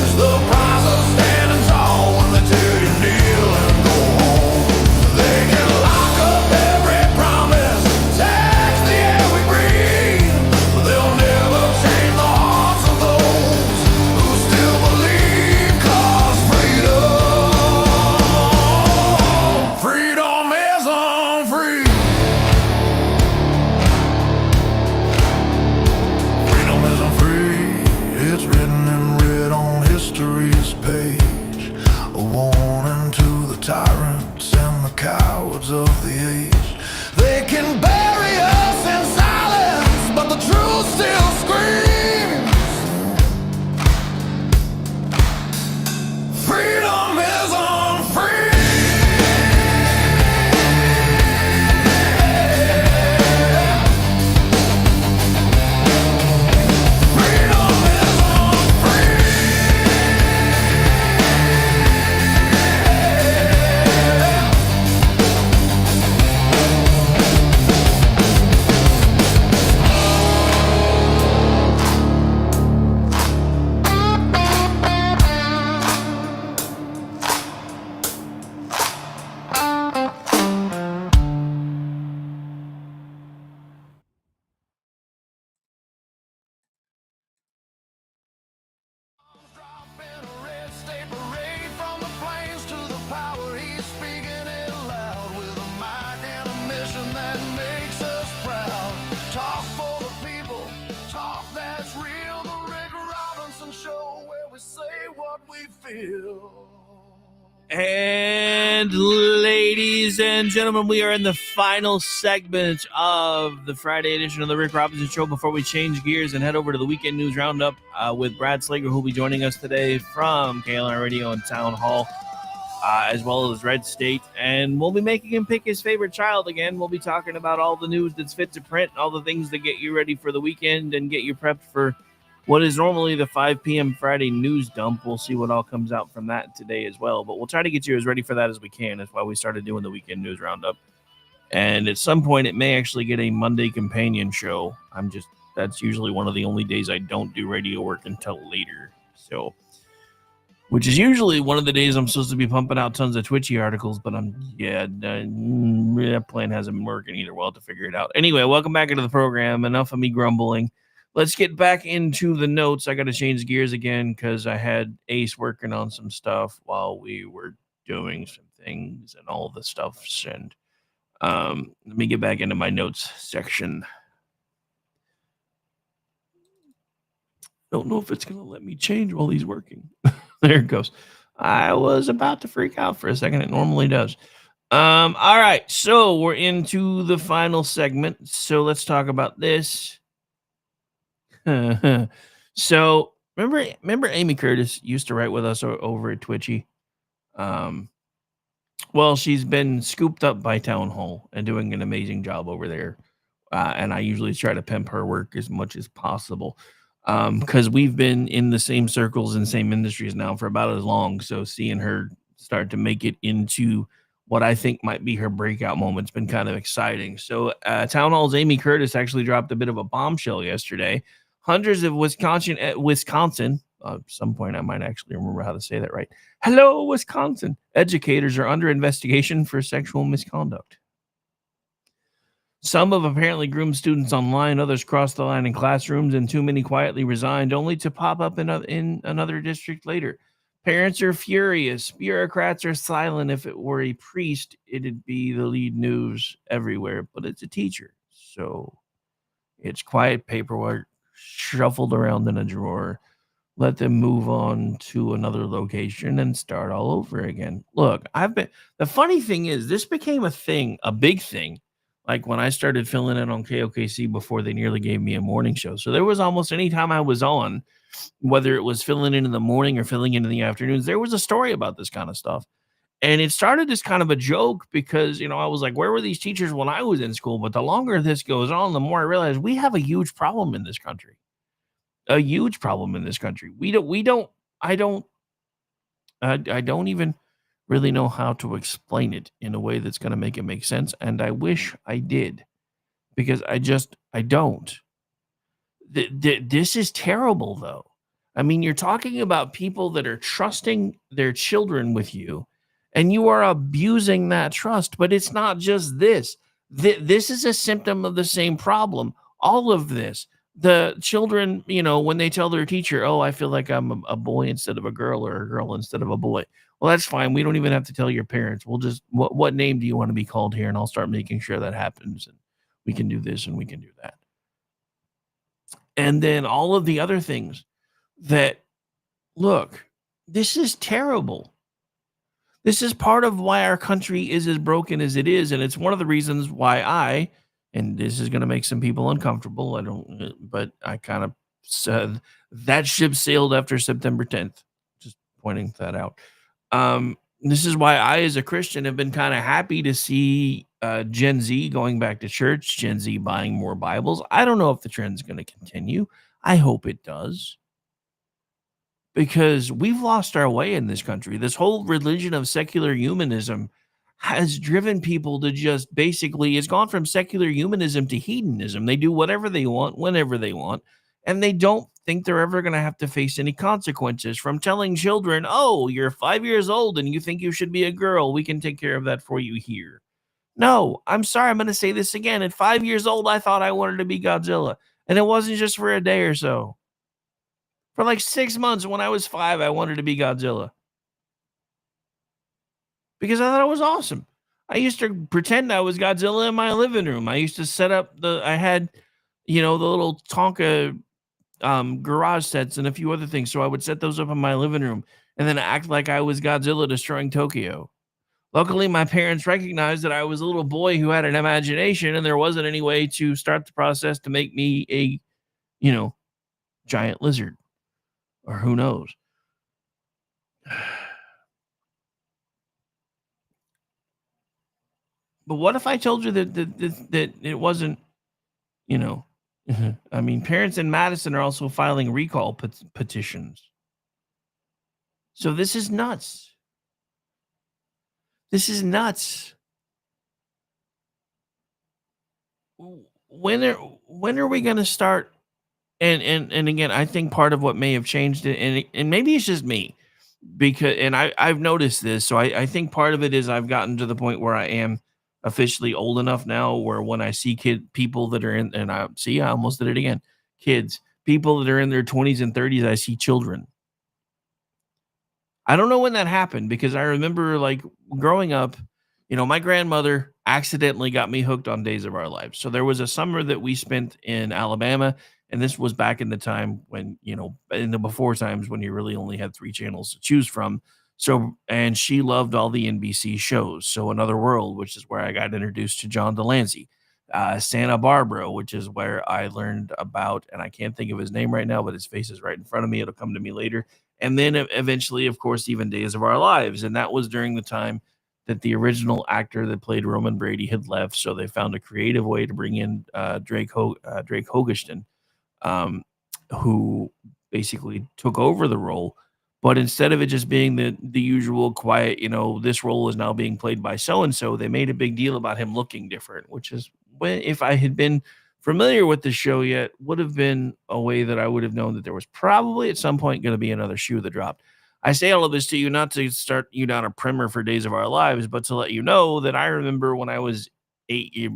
It's the price of standing tall when they tell you kneel and go home. They can lock up every promise, tax the air we breathe, but they'll never change the hearts of those who still believe. 'Cause freedom isn't free. Freedom isn't free, it's written in red on history's page, a warning to the tyrants and the cowards of the age. They can bury us in silence, but the truth still screams. Freedom isn't free. Show where we say what we feel. And ladies and gentlemen, we are in the final segment of the Friday edition of the Rick Robinson Show. Before we change gears and head over to the Weekend News Roundup with Brad Slager, who will be joining us today from KLR Radio and Town Hall, as well as Red State. And we'll be making him pick his favorite child again. We'll be talking about all the news that's fit to print, all the things that get you ready for the weekend and get you prepped for what is normally the 5 p.m. Friday news dump. We'll see what all comes out from that today as well. But we'll try to get you as ready for that as we can. That's why we started doing the Weekend News Roundup. And at some point, it may actually get a Monday companion show. That's usually one of the only days I don't do radio work until later. So, which is usually one of the days I'm supposed to be pumping out tons of Twitchy articles. But that plan hasn't been working either. We'll have to figure it out. Anyway, welcome back into the program. Enough of me grumbling. Let's get back into the notes. I got to change gears again because I had Ace working on some stuff while we were doing some things and all the stuff. And let me get back into my notes section. Don't know if it's going to let me change while he's working. There it goes. I was about to freak out for a second. It normally does. All right. So we're into the final segment. So let's talk about this. So remember Amy Curtis used to write with us over at Twitchy. Well, she's been scooped up by Town Hall and doing an amazing job over there. And I usually try to pimp her work as much as possible. Because we've been in the same circles and same industries now for about as long. So seeing her start to make it into what I think might be her breakout moment's been kind of exciting. So Town Hall's Amy Curtis actually dropped a bit of a bombshell yesterday. Hundreds of Wisconsin, at some point I might actually remember how to say that right. Hello, Wisconsin. Educators are under investigation for sexual misconduct. Some have apparently groomed students online. Others crossed the line in classrooms, and too many quietly resigned, only to pop up in another district later. Parents are furious. Bureaucrats are silent. If it were a priest, it'd be the lead news everywhere, but it's a teacher. So it's quiet paperwork shuffled around in a drawer. Let them move on to another location and start all over again. Look, the funny thing is, this became a thing, a big thing, like when I started filling in on KOKC before they nearly gave me a morning show. So there was almost any time I was on, whether it was filling in the morning or filling in the afternoons, there was a story about this kind of stuff. And it started as kind of a joke because, I was like, where were these teachers when I was in school? But the longer this goes on, the more I realize we have a huge problem in this country. A huge problem in this country. I don't even really know how to explain it in a way that's going to make it make sense. And I wish I did, because I don't. This is terrible, though. I mean, you're talking about people that are trusting their children with you, and you are abusing that trust. But it's not just this. This is a symptom of the same problem. All of this. The children, when they tell their teacher, oh, I feel like I'm a boy instead of a girl, or a girl instead of a boy. Well, that's fine. We don't even have to tell your parents. We'll just, what name do you want to be called here? And I'll start making sure that happens. And we can do this and we can do that. And then all of the other things that, look, this is terrible. This is part of why our country is as broken as it is. And it's one of the reasons why and this is going to make some people uncomfortable. But I kind of said that ship sailed after September 10th. Just pointing that out. This is why I, as a Christian, have been kind of happy to see Gen Z going back to church, Gen Z buying more Bibles. I don't know if the trend's going to continue. I hope it does. Because we've lost our way in this country. This whole religion of secular humanism has driven people to just basically, it's gone from secular humanism to hedonism. They do whatever they want, whenever they want, and they don't think they're ever going to have to face any consequences from telling children, oh, you're 5 years old and you think you should be a girl. We can take care of that for you here. No, I'm sorry. I'm going to say this again. At 5 years old, I thought I wanted to be Godzilla. And it wasn't just for a day or so. For like 6 months when I was 5, I wanted to be Godzilla. Because I thought it was awesome. I used to pretend I was Godzilla in my living room. I used to set up I had, the little Tonka garage sets and a few other things. So I would set those up in my living room and then act like I was Godzilla destroying Tokyo. Luckily, my parents recognized that I was a little boy who had an imagination, and there wasn't any way to start the process to make me a, giant lizard, or who knows. But what if I told you that it wasn't, you know, I mean, parents in Madison are also filing recall petitions. So this is nuts. This is nuts. When are we going to start? And again, I think part of what may have changed it, and maybe it's just me, because I've noticed this. So I think part of it is I've gotten to the point where I am officially old enough now where when I see people that are in, and I almost did it again, people that are in their 20s and 30s, I see children. I don't know when that happened, because I remember, like, growing up, my grandmother accidentally got me hooked on Days of Our Lives. So there was a summer that we spent in Alabama, and this was back in the time when, in the before times when you really only had 3 channels to choose from. So, and she loved all the NBC shows. So Another World, which is where I got introduced to John Delancey. Santa Barbara, which is where I learned about, and I can't think of his name right now, but his face is right in front of me. It'll come to me later. And then eventually, of course, even Days of Our Lives. And that was during the time that the original actor that played Roman Brady had left. So they found a creative way to bring in Drake Hogestyn, who basically took over the role. But instead of it just being the usual quiet, this role is now being played by so-and-so, they made a big deal about him looking different, which is when, if I had been familiar with the show yet, would have been a way that I would have known that there was probably at some point going to be another shoe that dropped. I say all of this to you not to start you down a primer for Days of Our Lives, but to let you know that I remember when I was 8,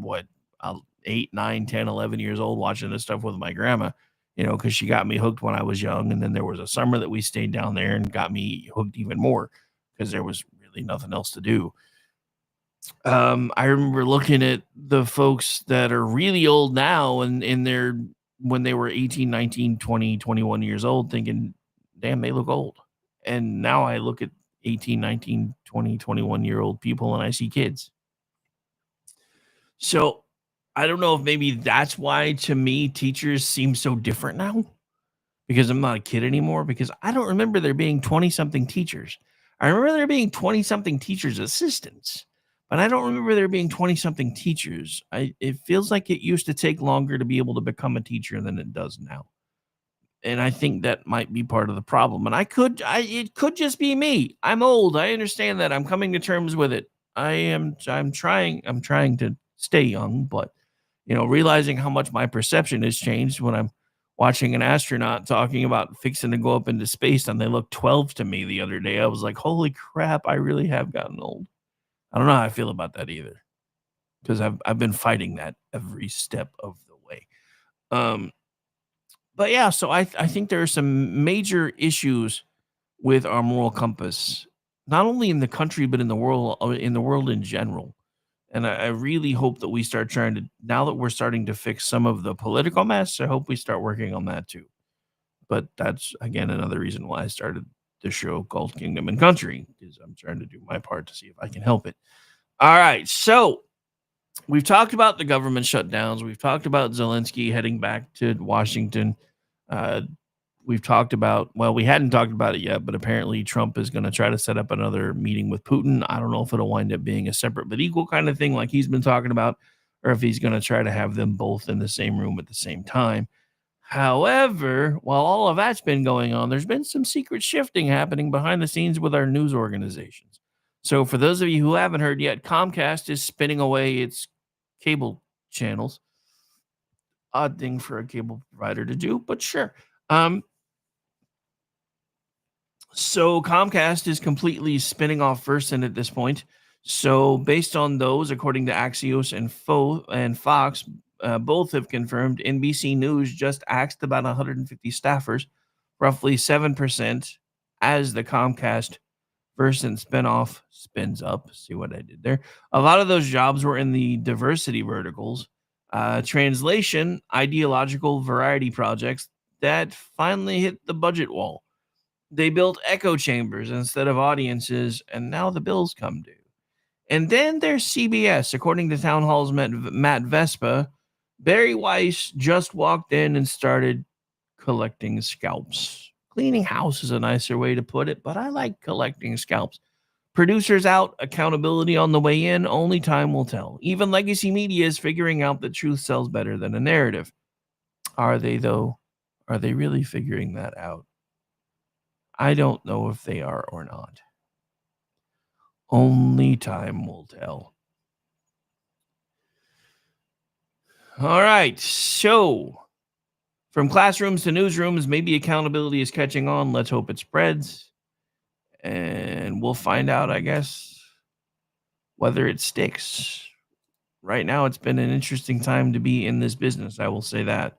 9, 10, 11 years old watching this stuff with my grandma, because she got me hooked when I was young. And then there was a summer that we stayed down there and got me hooked even more because there was really nothing else to do. I remember looking at the folks that are really old now and when they were 18, 19, 20, 21 years old thinking, damn, they look old. And now I look at 18, 19, 20, 21-year-old people and I see kids. So I don't know if maybe that's why, to me, teachers seem so different now, because I'm not a kid anymore, because I don't remember there being 20-something teachers. I remember there being 20-something teachers assistants, but I don't remember there being 20-something teachers. It feels like it used to take longer to be able to become a teacher than it does now. And I think that might be part of the problem. And it could just be me. I'm old. I understand that. I'm coming to terms with it. I'm trying to stay young, but realizing how much my perception has changed when I'm watching an astronaut talking about fixing to go up into space and they look 12 to me the other day. I was like, holy crap, I really have gotten old. I don't know how I feel about that either, because I've been fighting that every step of the way. But yeah, so I think there are some major issues with our moral compass, not only in the country, but in the world in general. And I really hope that we start trying to, now that we're starting to fix some of the political mess, I hope we start working on that too. But that's, again, another reason why I started the show called Kingdom and Country, is I'm trying to do my part to see if I can help it. All right, so we've talked about the government shutdowns. We've talked about Zelensky heading back to Washington. We've talked about, well, we hadn't talked about it yet, but apparently Trump is going to try to set up another meeting with Putin. I don't know if it'll wind up being a separate but equal kind of thing like he's been talking about, or if he's going to try to have them both in the same room at the same time. However, while all of that's been going on, there's been some secret shifting happening behind the scenes with our news organizations. So for those of you who haven't heard yet, Comcast is spinning away its cable channels. Odd thing for a cable provider to do, but sure. So Comcast is completely spinning off Versant at this point. So based on those, according to Axios and Fox, both have confirmed NBC News just axed about 150 staffers, roughly 7%, as the Comcast Versant spinoff spins up. See what I did there? A lot of those jobs were in the diversity verticals. Translation, ideological variety projects, that finally hit the budget wall. They built echo chambers instead of audiences, and now the bills come due. And then there's CBS. According to Town Hall's Matt Vespa, Barry Weiss just walked in and started collecting scalps. Cleaning house is a nicer way to put it, but I like collecting scalps. Producers out, accountability on the way in, only time will tell. Even legacy media is figuring out that truth sells better than a narrative. Are they, though? Are they really figuring that out? I don't know if they are or not. Only time will tell. All right, so from classrooms to newsrooms, maybe accountability is catching on. Let's hope it spreads. And we'll find out, I guess, whether it sticks. Right now, it's been an interesting time to be in this business. I will say that.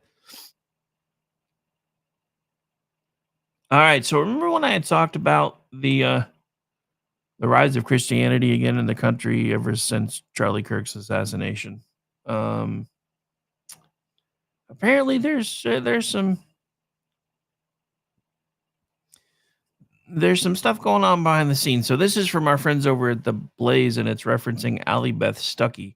All right, so remember when I had talked about the rise of Christianity again in the country ever since Charlie Kirk's assassination? Apparently, there's some stuff going on behind the scenes. So this is from our friends over at The Blaze, and it's referencing Allie Beth Stuckey.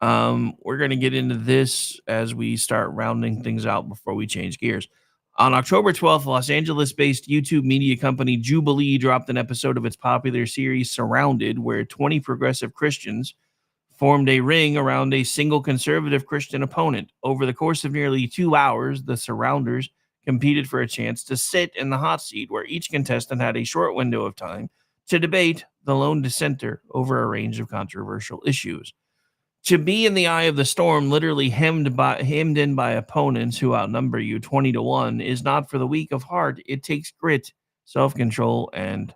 We're going to get into this as we start rounding things out before we change gears. On October 12th, Los Angeles-based YouTube media company Jubilee dropped an episode of its popular series Surrounded, where 20 progressive Christians formed a ring around a single conservative Christian opponent. Over the course of nearly 2 hours, the Surrounders competed for a chance to sit in the hot seat, where each contestant had a short window of time to debate the lone dissenter over a range of controversial issues. To be in the eye of the storm, literally hemmed in by opponents who outnumber you 20-1, is not for the weak of heart. It takes grit, self-control, and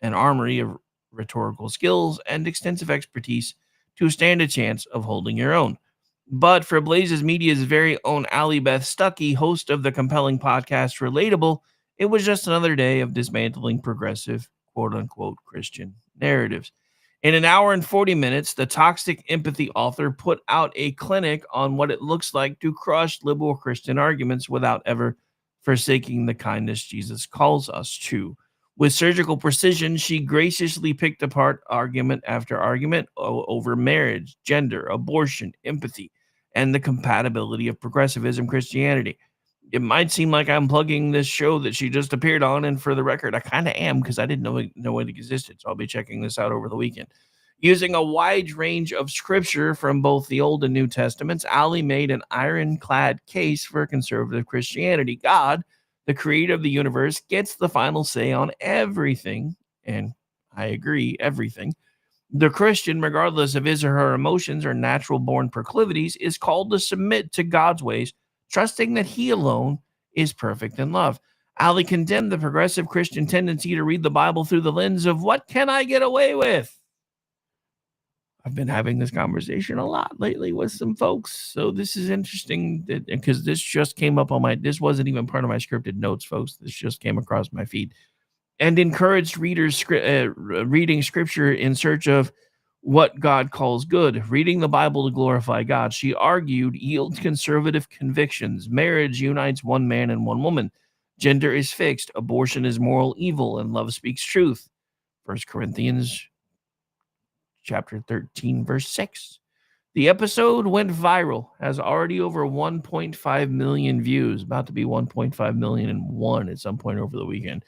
an armory of rhetorical skills and extensive expertise to stand a chance of holding your own. But for Blaze's Media's very own Allie Beth Stuckey, host of the compelling podcast Relatable, it was just another day of dismantling progressive, quote-unquote, Christian narratives. In an hour and 40 minutes, the Toxic Empathy author put out a clinic on what it looks like to crush liberal Christian arguments without ever forsaking the kindness Jesus calls us to. With surgical precision, she graciously picked apart argument after argument over marriage, gender, abortion, empathy, and the compatibility of progressivism Christianity. It might seem like I'm plugging this show that she just appeared on, and for the record, I kind of am because I didn't know it existed, so I'll be checking this out over the weekend. Using a wide range of scripture from both the Old and New Testaments, Allie made an ironclad case for conservative Christianity. God, the creator of the universe, gets the final say on everything, and I agree, everything. The Christian, regardless of his or her emotions or natural-born proclivities, is called to submit to God's ways, trusting that he alone is perfect in love. Allie condemned the progressive Christian tendency to read the Bible through the lens of what can I get away with? I've been having this conversation a lot lately with some folks, so this is interesting because this just came up on this wasn't even part of my scripted notes, folks. This just came across my feed. And encouraged readers reading scripture in search of what God calls good, reading the Bible to glorify God. She argued yields conservative convictions. Marriage unites one man and one woman. Gender is fixed. Abortion is moral evil, and love speaks truth. 1 Corinthians chapter 13, verse 6. The episode went viral, has already over 1.5 million views, about to be 1.5 million and one at some point over the weekend.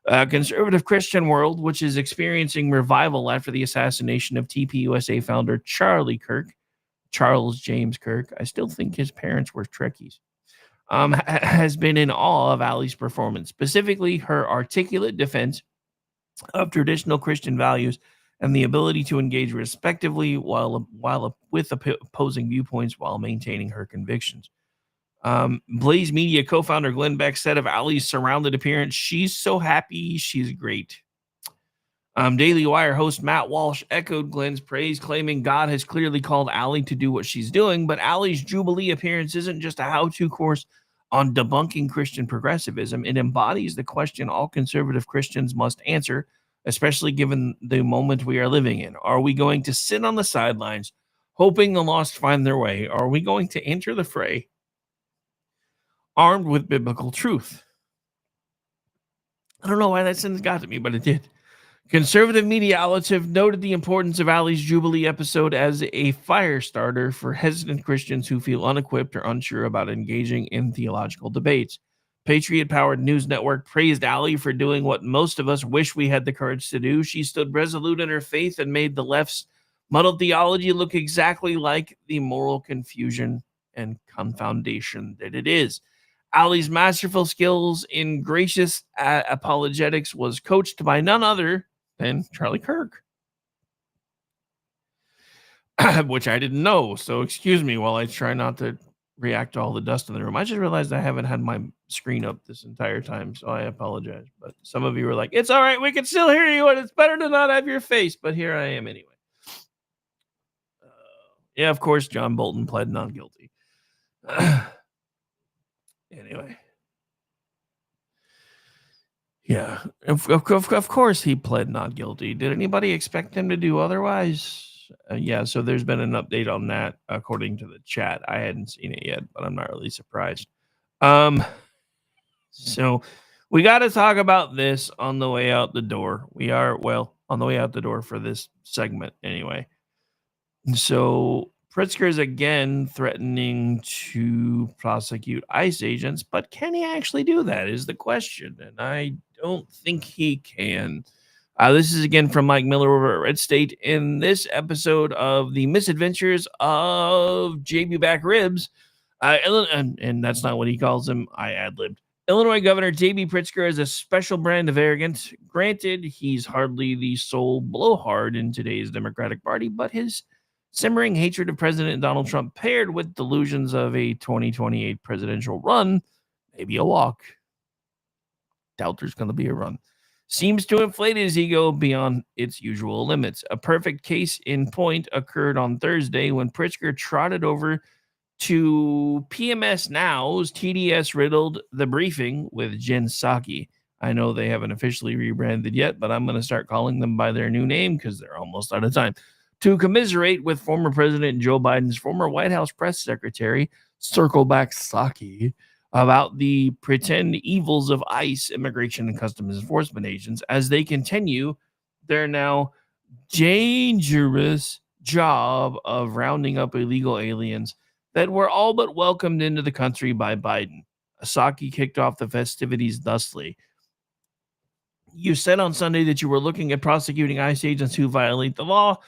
Conservative Christian world, which is experiencing revival after the assassination of TPUSA founder Charles James Kirk. I still think his parents were Trekkies. Has been in awe of Allie's performance, specifically her articulate defense of traditional Christian values and the ability to engage respectively with opposing viewpoints while maintaining her convictions. Blaze Media co-founder Glenn Beck said of Allie's surrounded appearance, "She's so happy, she's great." Daily Wire host Matt Walsh echoed Glenn's praise, claiming God has clearly called Allie to do what she's doing, but Allie's Jubilee appearance isn't just a how-to course on debunking Christian progressivism. It embodies the question all conservative Christians must answer, especially given the moment we are living in. Are we going to sit on the sidelines, hoping the lost find their way? Or are we going to enter the fray, armed with biblical truth. I don't know why that sentence got to me, but it did. Conservative media outlets have noted the importance of Ali's Jubilee episode as a fire starter for hesitant Christians who feel unequipped or unsure about engaging in theological debates. Patriot-powered news network praised Ali for doing what most of us wish we had the courage to do. She stood resolute in her faith and made the left's muddled theology look exactly like the moral confusion and confoundation that it is. Ali's masterful skills in gracious apologetics was coached by none other than Charlie Kirk, which I didn't know. So excuse me while I try not to react to all the dust in the room. I just realized I haven't had my screen up this entire time, so I apologize. But some of you were like, it's all right, we can still hear you, and it's better to not have your face. But here I am anyway. Yeah, of course, John Bolton pled not guilty. Anyway. Yeah, of course he pled not guilty. Did anybody expect him to do otherwise? Yeah, so there's been an update on that according to the chat. I hadn't seen it yet, but I'm not really surprised. So we got to talk about this on the way out the door. We are, well, on the way out the door for this segment anyway. So Pritzker is again threatening to prosecute ICE agents, but can he actually do that is the question. And I don't think he can. This is again from Mike Miller over at Red State in this episode of The Misadventures of JB Back Ribs. And that's not what he calls him. I ad-libbed. Illinois Governor J.B. Pritzker is a special brand of arrogance. Granted, he's hardly the sole blowhard in today's Democratic Party, but his simmering hatred of President Donald Trump paired with delusions of a 2028 presidential run, maybe a walk. Doubt there's going to be a run. Seems to inflate his ego beyond its usual limits. A perfect case in point occurred on Thursday when Pritzker trotted over to PMS Now's TDS-riddled The Briefing with Jen Psaki. I know they haven't officially rebranded yet, but I'm going to start calling them by their new name because they're almost out of time. To commiserate with former President Joe Biden's former White House press secretary, Circleback Psaki, about the pretend evils of ICE, Immigration and Customs Enforcement agents, as they continue their now dangerous job of rounding up illegal aliens that were all but welcomed into the country by Biden. Psaki kicked off the festivities thusly. You said on Sunday that you were looking at prosecuting ICE agents who violate the law.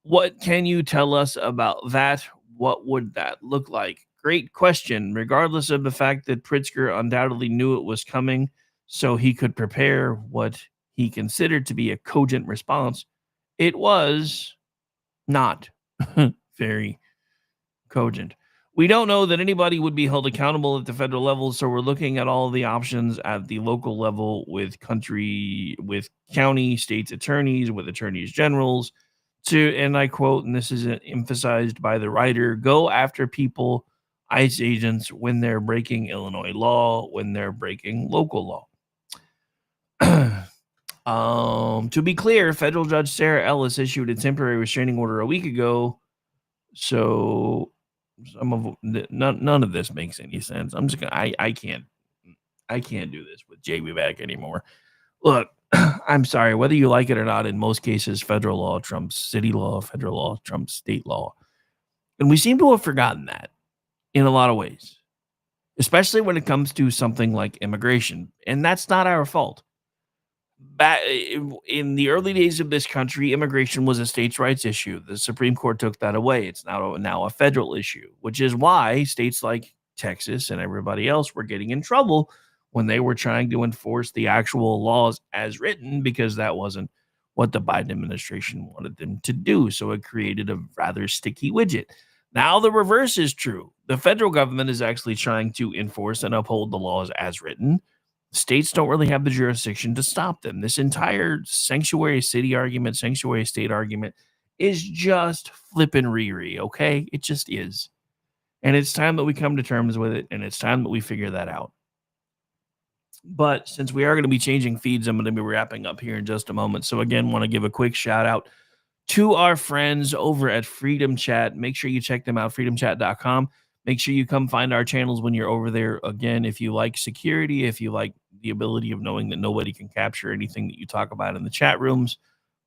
What can you tell us about that? What would that look like? Great question. Regardless of the fact that Pritzker undoubtedly knew it was coming, so he could prepare what he considered to be a cogent response, it was not very cogent. We don't know that anybody would be held accountable at the federal level, so we're looking at all the options at the local level with county, states attorneys, with attorneys generals, to, and I quote, and this is emphasized by the writer, go after people, ICE agents, when they're breaking Illinois law, when they're breaking local law. To be clear, federal judge Sarah Ellis issued a temporary restraining order a week ago, so none of this makes any sense. I'm just gonna, I can't do this with JB back anymore. Look, I'm sorry, whether you like it or not, in most cases, federal law trumps city law, federal law trumps state law. And we seem to have forgotten that in a lot of ways, especially when it comes to something like immigration. And that's not our fault. Back in the early days of this country, immigration was a states' rights issue. The Supreme Court took that away. It's now a federal issue, which is why states like Texas and everybody else were getting in trouble when they were trying to enforce the actual laws as written, because that wasn't what the Biden administration wanted them to do. So it created a rather sticky widget. Now the reverse is true. The federal government is actually trying to enforce and uphold the laws as written. States don't really have the jurisdiction to stop them. This entire sanctuary city argument, sanctuary state argument is just flippin' Riri, okay? It just is. And it's time that we come to terms with it, and it's time that we figure that out. But since we are going to be changing feeds, I'm going to be wrapping up here in just a moment. So again, want to give a quick shout out to our friends over at Freedom Chat. Make sure you check them out, freedomchat.com. Make sure you come find our channels when you're over there. Again, if you like security, if you like the ability of knowing that nobody can capture anything that you talk about in the chat rooms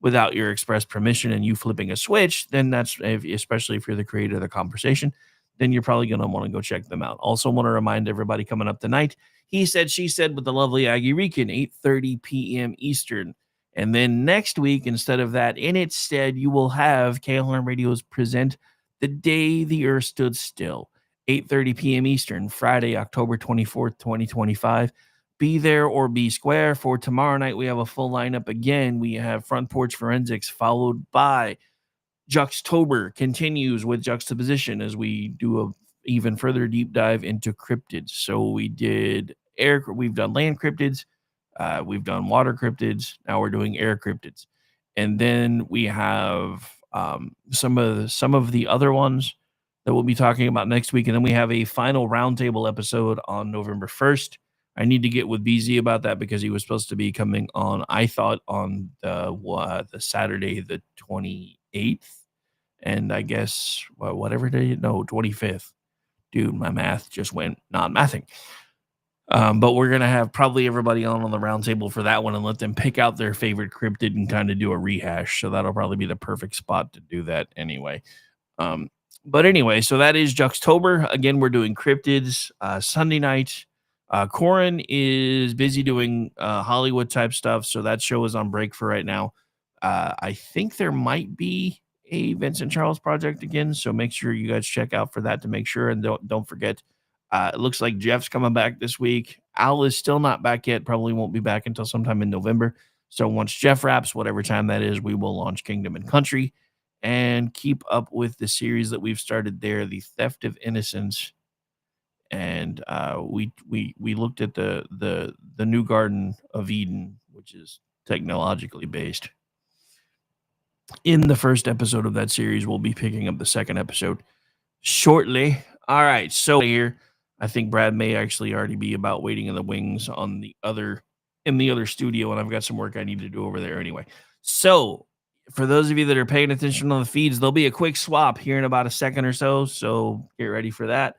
without your express permission and you flipping a switch, then that's, especially if you're the creator of the conversation, then you're probably going to want to go check them out. Also want to remind everybody coming up tonight, He Said, She Said with the lovely Aggie Rican, 8:30 p.m. Eastern. And then next week, instead of that, in its stead, you will have KLRN Radio's present The Day the Earth Stood Still, 8:30 p.m. Eastern, Friday, October 24th, 2025. Be there or be square. For tomorrow night, we have a full lineup again. We have Front Porch Forensics, followed by Juxtober continues with juxtaposition as we do a even further deep dive into cryptids. So we've done land cryptids, we've done water cryptids, now we're doing air cryptids, and then we have some of the other ones that we'll be talking about next week, and then we have a final roundtable episode on November 1st. I need to get with BZ about that because he was supposed to be coming on, I thought, on the Saturday, the 28th. And I guess, whatever day, no, 25th. Dude, my math just went not mathing. But we're going to have probably everybody on the roundtable for that one and let them pick out their favorite cryptid and kind of do a rehash. So that'll probably be the perfect spot to do that anyway. But anyway, so that is Juxtober. Again, we're doing cryptids Sunday night. Corin is busy doing Hollywood type stuff, so that show is on break for right now. I think there might be a Vincent Charles project again, so make sure you guys check out for that to make sure, and don't forget. It looks like Jeff's coming back this week. Al is still not back yet. Probably won't be back until sometime in November. So once Jeff wraps, whatever time that is, we will launch Kingdom and Country and keep up with the series that we've started there, The Theft of Innocence. And we looked at the New Garden of Eden, which is technologically based. In the first episode of that series, we'll be picking up the second episode shortly. All right, so here, I think Brad may actually already be about waiting in the wings in the other studio, and I've got some work I need to do over there anyway. So for those of you that are paying attention on the feeds, there'll be a quick swap here in about a second or so. So get ready for that.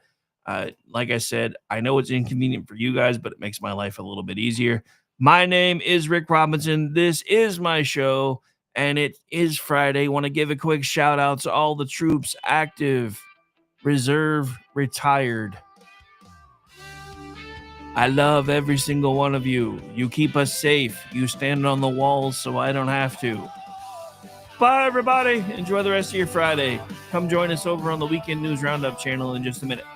Like I said, I know it's inconvenient for you guys, but it makes my life a little bit easier. My name is Rick Robinson. This is my show, and it is Friday. Want to give a quick shout out to all the troops active, reserve, retired. I love every single one of you. You keep us safe. You stand on the walls so I don't have to. Bye, everybody. Enjoy the rest of your Friday. Come join us over on the Weekend News Roundup channel in just a minute.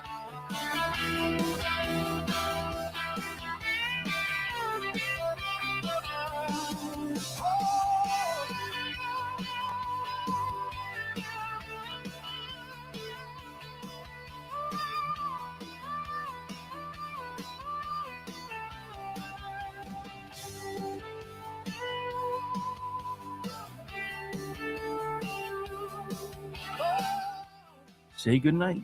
Say goodnight.